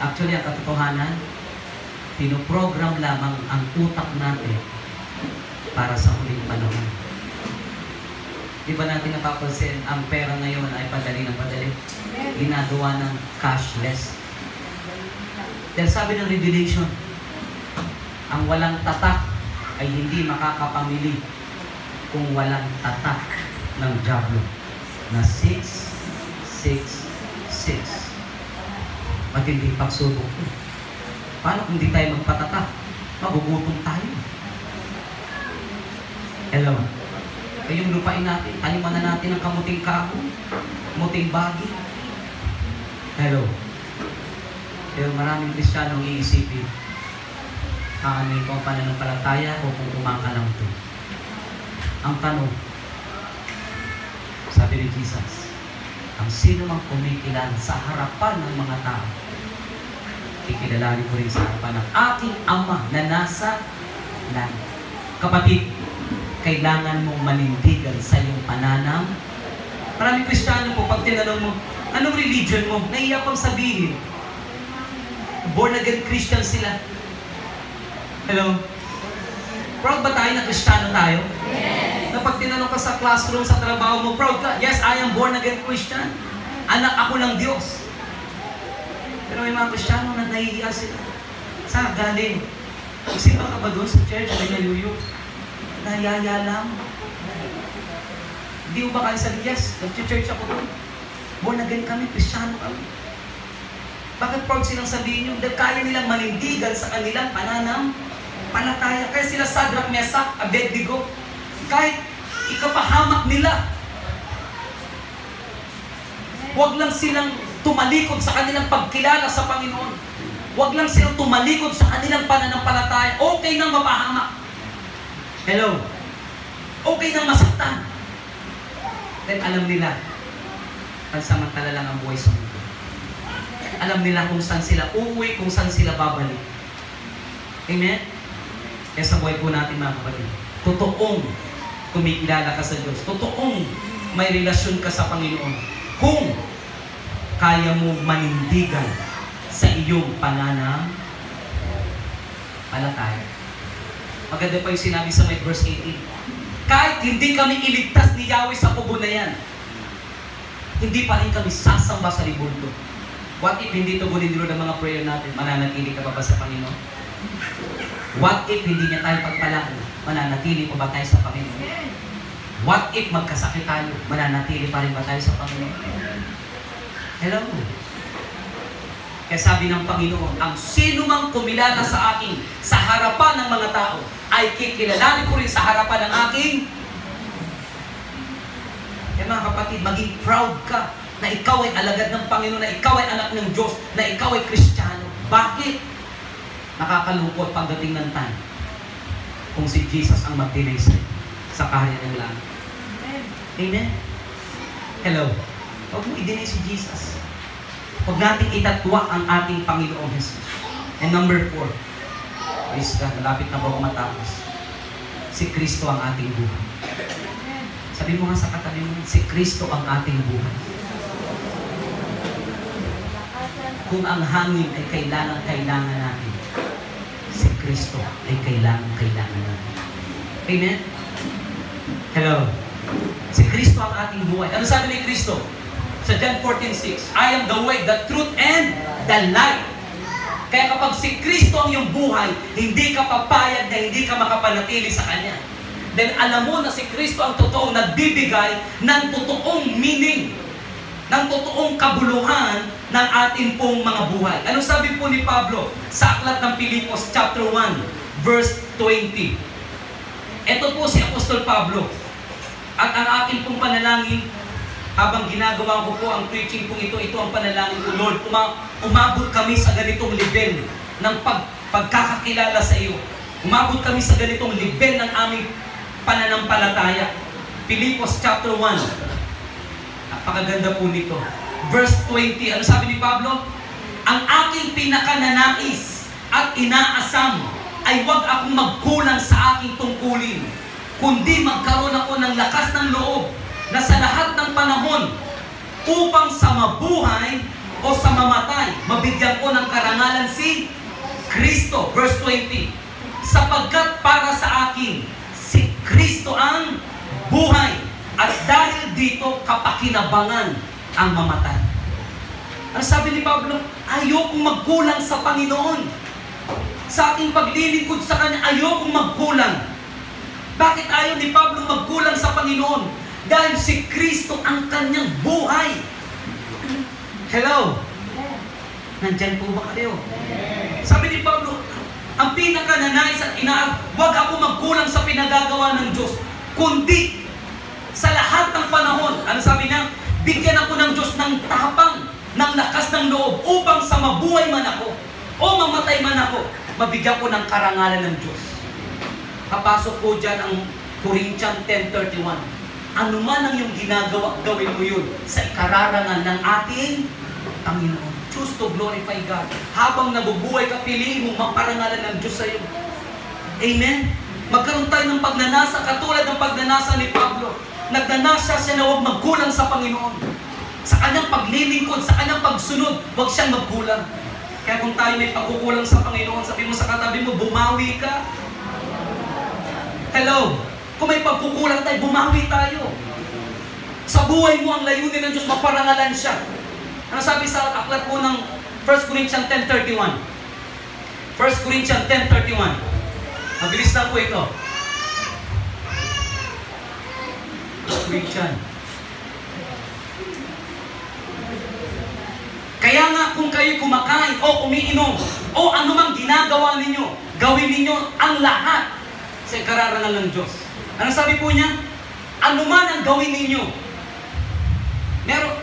Actually, ang katotohanan, pinoprogram lamang ang utak natin para sa huling panahon. Di ba natin napapansin, ang pera ngayon ay padali ng padali? Ginagawa ng cashless. Dahil sabi ng Revelation, ang walang tatak ay hindi makakapamili kung walang tatak ng diablo na 666. Matinding pagsubok. Paano kung hindi tayo magpatatak? Magugutom tayo. Hello? Ay yung lupain natin, taniman na natin ang kamuting kahoy, kamuting bagi. Hello? Pero maraming Kristiyanong iisipin, aanin ko ang pananampalataya o kung kumakalam ito. Ang tanong, sabi ni Jesus, ang sino mang kumikilala sa harapan ng mga tao, ikilalanin ko rin sa harapan ng aking Ama na nasa langit. Kapatid, kailangan mong manindigan sa iyong pananaw. Maraming Kristiyano po, pag tinanong mo, anong religion mo? Naiya pang sabihin. Born again Christian sila. Hello? Proud ba tayo na Kristiyano tayo? Yes. Na pag tinanong ka sa classroom, sa trabaho mo, proud ka? Yes, I am born again Christian. Anak ako ng Diyos. Pero may mga Kristiyano na nahihiya sila. Saan galing? Magsimba ka ba doon sa church? Hallelujah. Nayaya lang. Hindi mo ba kayo sabi, yes, nag-church ako doon. Born again kami, Kristiyano kami. Bakit proud silang sabihin nyo? Dahil kaya nilang manindigan sa kanilang pananampalataya. Kaya sila Shadrach, Meshach, Abednego. Kahit ikapahamak nila, huwag lang silang tumalikod sa kanilang pagkilala sa Panginoon. Huwag lang silang tumalikod sa kanilang pananampalataya. Okay nang mapahamak. Hello? Okay nang masaktan. Then alam nila, pansamantala lang ang buhay sa mundo. Alam nila kung saan sila uuwi, kung saan sila babalik. Amen? Kaya sa buhay po natin mga kapatid, totoong kumikilala ka sa Diyos. Totoong may relasyon ka sa Panginoon. Kung kaya mo manindigan sa iyong pananampalataya. Maganda pa yung sinabi sa may verse 18. Kahit hindi kami iligtas ni Yahweh sa kubo na yan, hindi pa rin kami sasamba sa libulto. What if hindi tugunin nilo ng mga prayer natin? Mananatili ka ba sa Panginoon? What if hindi niya tayo pagpalaan? Mananatili pa ba tayo sa Panginoon? What if magkasakit tayo? Mananatili pa rin ba tayo sa Panginoon? Hello? Kaya sabi ng Panginoon, ang sino mang kumilala sa akin sa harapan ng mga tao, ay kikilalanin ko rin sa harapan ng aking. Kaya mga kapatid, maging proud ka na ikaw ay alagad ng Panginoon, na ikaw ay anak ng Diyos, na ikaw ay Kristiyano. Bakit? Nakakalungkot pagdating ng time kung si Jesus ang mag-deny sa kaharian ng langit. Amen? Hello? Huwag mo i-deny si Jesus. Huwag natin itatwa ang ating Panginoong Jesus. And number 4, praise God, malapit na po ako matapos. Si Kristo ang ating buhay. Sabi mo nga sa katabi mo, si Kristo ang ating buhay. Kung ang hangin ay kailangan natin, si Kristo ay kailangan natin. Amen? Hello? Si Kristo ang ating buhay. Ano sabi ni Kristo? Sa John 14:6, I am the way, the truth, and the life. Kaya kapag si Kristo ang iyong buhay, hindi ka papayag na hindi ka makapanatili sa Kanya. Then alam mo na si Kristo ang totoong nagbibigay ng totoong meaning, ng totoong kabuluhan ng ating pong mga buhay. Ano sabi po ni Pablo sa aklat ng Pilipos chapter 1, verse 20? Ito po si Apostol Pablo. At ang ating pong panalangin, habang ginagawa ko po ang preaching pong ito ang panalangin ko, Lord, umabot kami sa ganitong level ng pagkakakilala sa iyo. Umabot kami sa ganitong level ng aming pananampalataya. Pilipos chapter 1. Napakaganda po nito. Verse 20, ano sabi ni Pablo? Ang aking pinakananais at inaasam ay huwag akong magkulang sa aking tungkulin, kundi magkaroon ako ng lakas ng loob na sa lahat ng panahon upang sa mabuhay o sa mamatay, mabigyan ko ng karangalan si Kristo. Verse 20, sapagkat para sa akin, si Kristo ang buhay, at dahil dito kapakinabangan ang mamatay. Ang sabi ni Pablo, ayokong magkulang sa Panginoon. Sa aking paglilingkod sa Kanya, ayokong magkulang. Bakit ayaw ni Pablo magkulang sa Panginoon? Dahil si Kristo ang kanyang buhay. Hello? Nandyan po ba kayo? Sabi ni Pablo, ang pinakananais at huwag ako magkulang sa pinagagawa ng Diyos, kundi sa lahat ng panahon. Ano sabi niya? Bigyan ako ng Diyos ng tapang, ng lakas ng loob, upang sa mabuhay man ako o mamatay man ako, mabigyan ko ng karangalan ng Diyos. Kapasok po dyan ang Corinthians 10:31. Ano man ang iyong ginagawa, gawin mo yun sa ikararangan ng ating Panginoon. Choose to glorify God. Habang nabubuhay ka, piliin mo maparangalan ng Diyos sa iyo. Amen? Magkaroon tayo ng pagnanasa, katulad ng pagnanasa ni Pablo. Nagnanasa siya na huwag magkulang sa Panginoon. Sa kanyang paglilingkod, sa kanyang pagsunod, huwag siyang magkulang. Kaya kung tayo may pagkukulang sa Panginoon, sabi mo sa katabi mo, bumawi ka. Hello? Kung may pagkukulang tayo, bumawi tayo. Sa buhay mo, ang layunin ng Diyos, maparangalan siya. Ano sabi sa aklat po ng 1 Corinthians 10:31? 1 Corinthians 10:31. Mabilis na po ito. Christian. Kaya nga kung kayo kumakain o umiinom o anumang ginagawa ninyo, gawin ninyo ang lahat sa kararangal ng Diyos. Ano sabi po niya? Anuman ang gawin ninyo.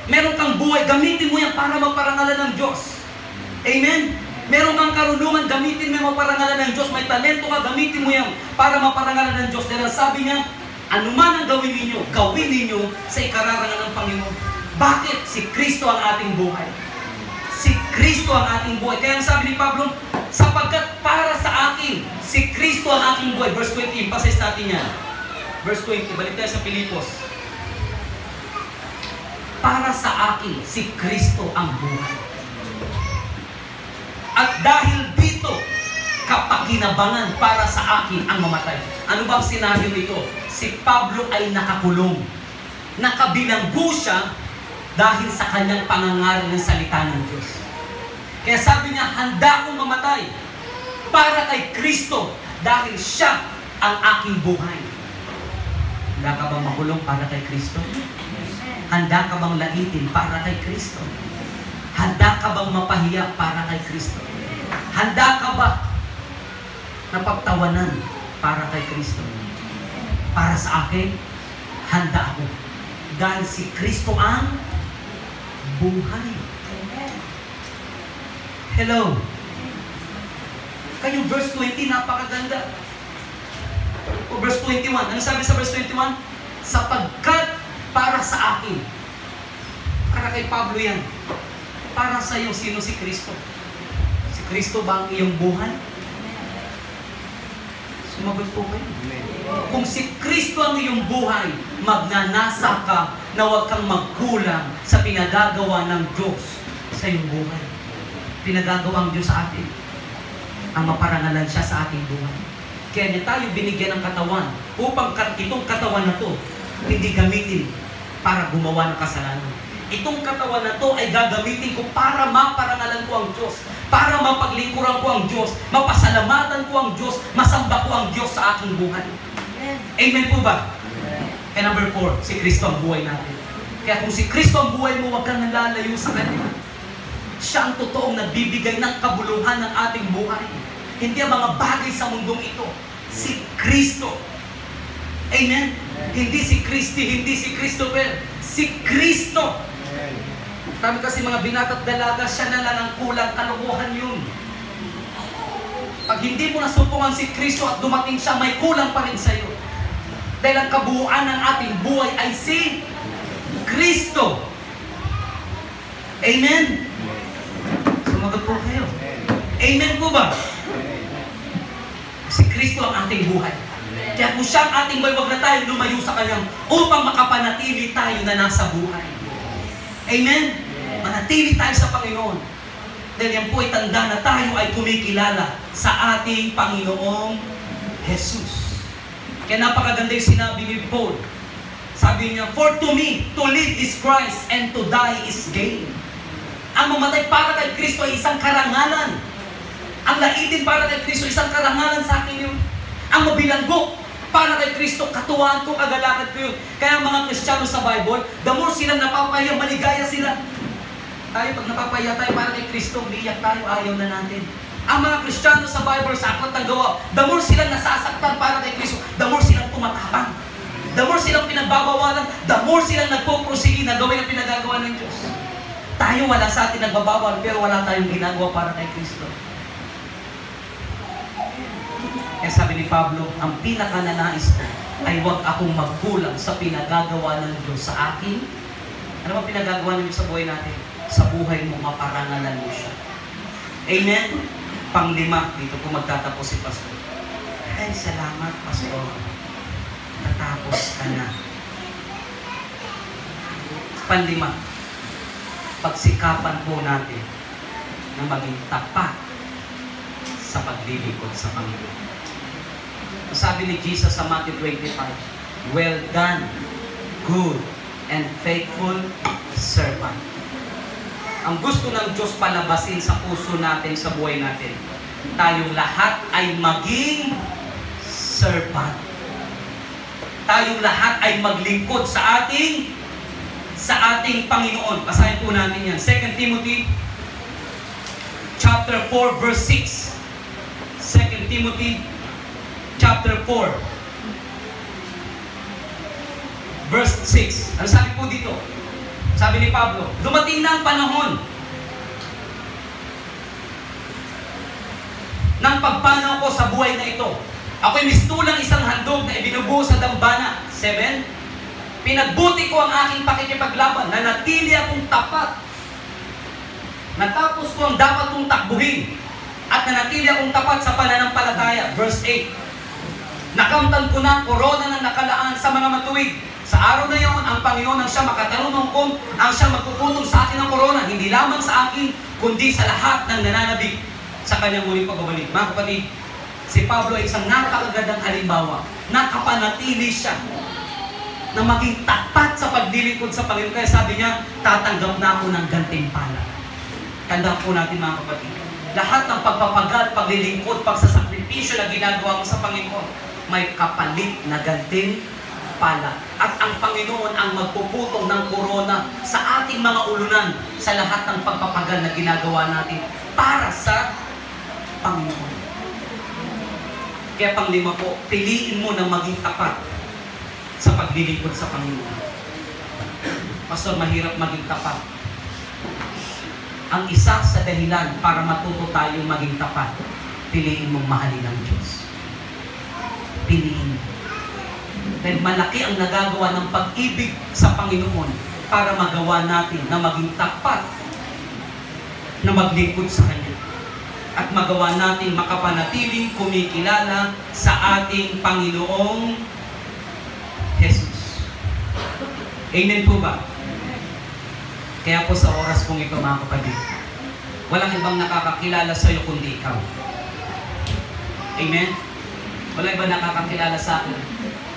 Meron kang buhay, gamitin mo yan para maparangalan ng Diyos. Amen? Meron kang karunungan, gamitin mo yung maparangalan ng Diyos. May talento ka, gamitin mo yan para maparangalan ng Diyos. Dahil sabi niya, anuman ang gawin ninyo sa ikararangal ng Panginoon. Bakit? Si Kristo ang ating buhay. Si Kristo ang ating buhay. Kaya ang sabi ni Pablo, sapagkat para sa akin, si Kristo ang aking buhay. Verse 20, emphasize natin yan. Verse 20, balik tayo sa Pilipos. Para sa akin, si Kristo ang buhay. At dahil dito, kapakinabangan para sa akin ang mamatay. Ano bang sinabi nito? Si Pablo ay nakakulong. Nakabilanggo siya dahil sa kanyang pangangaral ng salita ng Diyos. Kaya sabi niya, handa akong mamatay para kay Kristo dahil siya ang aking buhay. Handa ka bang makulong para kay Kristo? Handa ka bang laitin para kay Kristo? Handa ka bang mapahiya para kay Kristo? Handa ka ba napagtawanan para kay Kristo? Para sa akin, handa ako. Dahil si Kristo ang buhay. Hello. Kayong verse 20, napakaganda. O verse 21, ano sabi sa verse 21? Sapagkat para sa akin. Para kay Pablo yan. Para sa iyo, sino si Kristo? Si Kristo ba ang iyong buhay? Sumagot po kayo. Kung si Kristo ang iyong buhay, magnanasa ka na huwag kang magkulang sa pinagagawa ng Diyos sa iyong buhay. Pinagagawa ang Diyos sa atin. Ang maparangalan siya sa ating buhay. Kaya niya tayo binigyan ng katawan upang itong katawan na to hindi gamitin para gumawa ng kasalanan. Itong katawan na to ay gagamitin ko para maparangalan ko ang Diyos, para mapaglingkuran ko ang Diyos, mapasalamatan ko ang Diyos, masamba ko ang Diyos sa aking buhay. Amen po ba? And number 4, si Kristo ang buhay natin. Kaya kung si Kristo ang buhay mo, huwag kang nalalayo sa Kanya. Siya ang totoong nagbibigay ng kabuluhan ng ating buhay. Hindi ang mga bagay sa mundong ito. Si Kristo. Amen? Hindi si Kristi, hindi si Christopher. Si Kristo. Sabi kasi mga binata't dalaga, siya na lang ang kulang, kalokohan yun. Pag hindi mo nasupungan si Kristo at dumating siya, may kulang pa rin sa'yo. Dahil ang kabuuan ng ating buhay ay si Kristo. Amen? Sumagot po kayo. Amen po ba? Si Kristo ang ating buhay. Kaya kung siya ang ating buhay, wag na tayo lumayo sa Kanyang upang makapanatili tayo na nasa buhay. Amen? Manatili tayo sa Panginoon. Dahil yan po ay tanda na tayo ay kumikilala sa ating Panginoong Jesus. Kaya napakaganda yung sinabi ni Paul. Sabi niya, for to me, to live is Christ and to die is gain. Ang mamatay para kay Kristo ay isang karangalan. Ang laitin para kay Kristo, isang karangalan sa akin yun. Ang mabilanggo para kay Kristo, katuwaan ko, kagalakan ko yun. Kaya mga Kristiyano sa Bible, the more silang napapahiya, maligaya sila. Tayo, pag napapahiya tayo para kay Kristo, umiiyak tayo, ayaw na natin. Ang mga Kristiyano sa Bible, sa Aklat ng Gawa, the more silang nasasaktan para kay Kristo, the more silang tumatapang. The more silang pinagbabawalan, the more silang nagpuprosige na gawin ang pinagagawa ng Diyos. Tayo wala sa atin nagbabawal, pero wala tayong ginagawa para kay Kristo. Kaya sabi ni Pablo, ang pinakananais ko ay huwag akong magkulang sa pinagagawa ng Diyos sa akin. Ano ba pinagagawa ng Diyos sa buhay natin? Sa buhay mo, maparangalan mo siya. Amen? Panglima, dito po magtatapos si Pastor. Ay, salamat, Pastor. Natapos ka na. Panlima, pagsikapan po natin na maging tapat sa paglilingkod sa Panginoon. Sabi ni Jesus sa Matthew 25, well done, good and faithful servant. Ang gusto ng Diyos palabasin sa puso natin, sa buhay natin, tayong lahat ay maging servant. Tayong lahat ay maglingkod sa ating Panginoon. Basahin po natin yan. 2 Timothy chapter 4 verse 6. 2 Timothy chapter 4 verse 6. Ano sabi po dito? Sabi ni Pablo, dumating na ang panahon ng pagpanaw ko sa buhay na ito. Ako'y mistulang isang handog na ibinubuo sa dambana. 7. Pinagbuti ko ang aking pakikipaglaban, nanatili akong tapat. Natapos ko ang dapat kong takbuhin, at nanatili akong tapat sa pananampalataya. Verse 8. Nakamtan ko na ang korona na nakalaan sa mga matuwid. Sa araw na iyon, ang Panginoon ang siyang makatarunong kung ang siyang magpuputong sa akin ng korona, hindi lamang sa akin, kundi sa lahat ng nananabik sa kanyang muling pagbabalik. Mga kapatid, si Pablo ay isang napakagandang halimbawa. Nakapanatili siya na maging tapat sa paglilingkod sa Panginoon. Kaya sabi niya, tatanggap na ako ng gantimpala. Tandaan po natin mga kapatid, lahat ng pagpapagal, paglilingkod, pagsasakripisyo na ginagawa mo sa Panginoon, may kapalit na gantimpala. At ang Panginoon ang magpuputong ng korona sa ating mga ulunan sa lahat ng pagpapagal na ginagawa natin para sa Panginoon. Kaya panglima po, piliin mo na maging tapat sa paglilingkod sa Panginoon. Pastor, mahirap maging tapat. Ang isa sa dahilan para matuto tayong maging tapat, piliin mong mahalin ang Diyos. Piliin mo. Dahil malaki ang nagagawa ng pag-ibig sa Panginoon para magawa natin na maging tapat na maglingkod sa Kanya. At magawa natin makapanatiling kumikilala sa ating Panginoong Jesus. Amen po ba? Kaya po sa oras kong ito mga kapatid, walang ibang nakakakilala sa iyo kundi ikaw. Amen? Walang ibang nakakakilala sa akin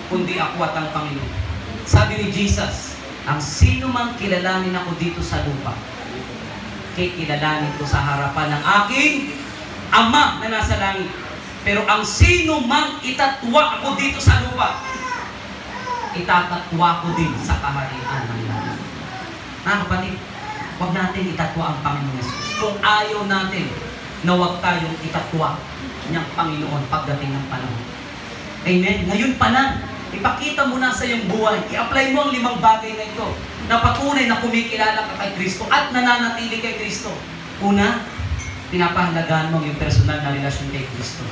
kundi ako at ang Panginoon. Sabi ni Jesus, ang sino mang kilalanin ako dito sa lupa, kay kilalanin ko sa harapan ng aking Ama na nasa langit. Pero ang sino mang itatwa ako dito sa lupa, itatatwa ko din sa kaharian ng langit. Mga kapatid, huwag natin itatwa ang Panginoon Jesus. Kung ayaw natin na huwag tayong itatwa niyang Panginoon pagdating ng panahon. Amen? Ngayon pa lang, ipakita mo na sa iyong buhay. I-apply mo ang 5 bagay na ito na patunay na kumikilala ka kay Kristo at nananatili kay Kristo. Una, pinapahalagaan mo yung personal na relasyon kay Kristo.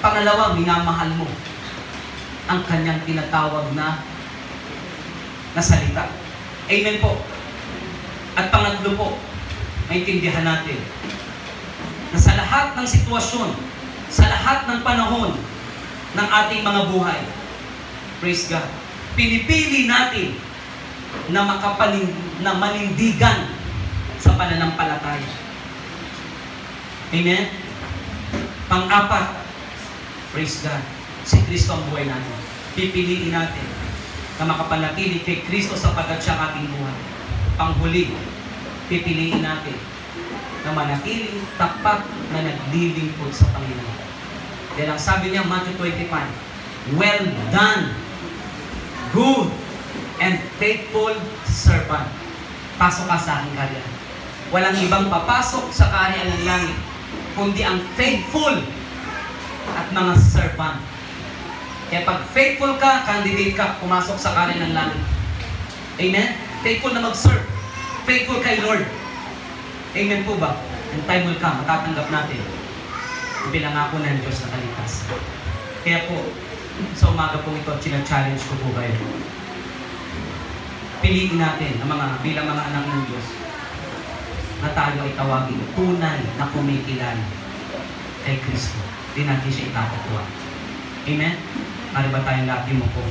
Pangalawa, minamahal mo ang kanyang tinatawag na salita. Amen po. At pangatlo po, maintindihan natin na sa lahat ng sitwasyon, sa lahat ng panahon ng ating mga buhay, praise God, pinipili natin na manindigan sa pananampalataya. Amen? Pang-apat, praise God, si Kristo ang buhay natin. Pipiliin natin na makapanatili kay Kristo sapagkat siya ang ating buhay. Panghuli, pipiliin natin na manatiling tapat na naglilingkod sa Panginoon. Dahil ang sabi niya, Matthew 25, well done, good and faithful servant. Pasok ka sa aking kaharian. Walang ibang papasok sa kaharian ng langit, kundi ang faithful at mga servant. Kaya pag faithful ka, candidate ka, pumasok sa kaharian ng langit. Amen? Faithful na mag-serve. Faithful kay Lord. Amen po ba? And time will come, matatanggap natin ang pinangako ng Diyos na kaligtas. Kaya po, sa umaga po ito, challenge ko po kayo. Piliin natin bilang mga anak ng Diyos na tayo ay tawagin tunay na kumikilala kay Kristo. Di natin siya itatatuwa. Amen? Mari ba tayong labi mo po?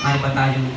Mari ba tayong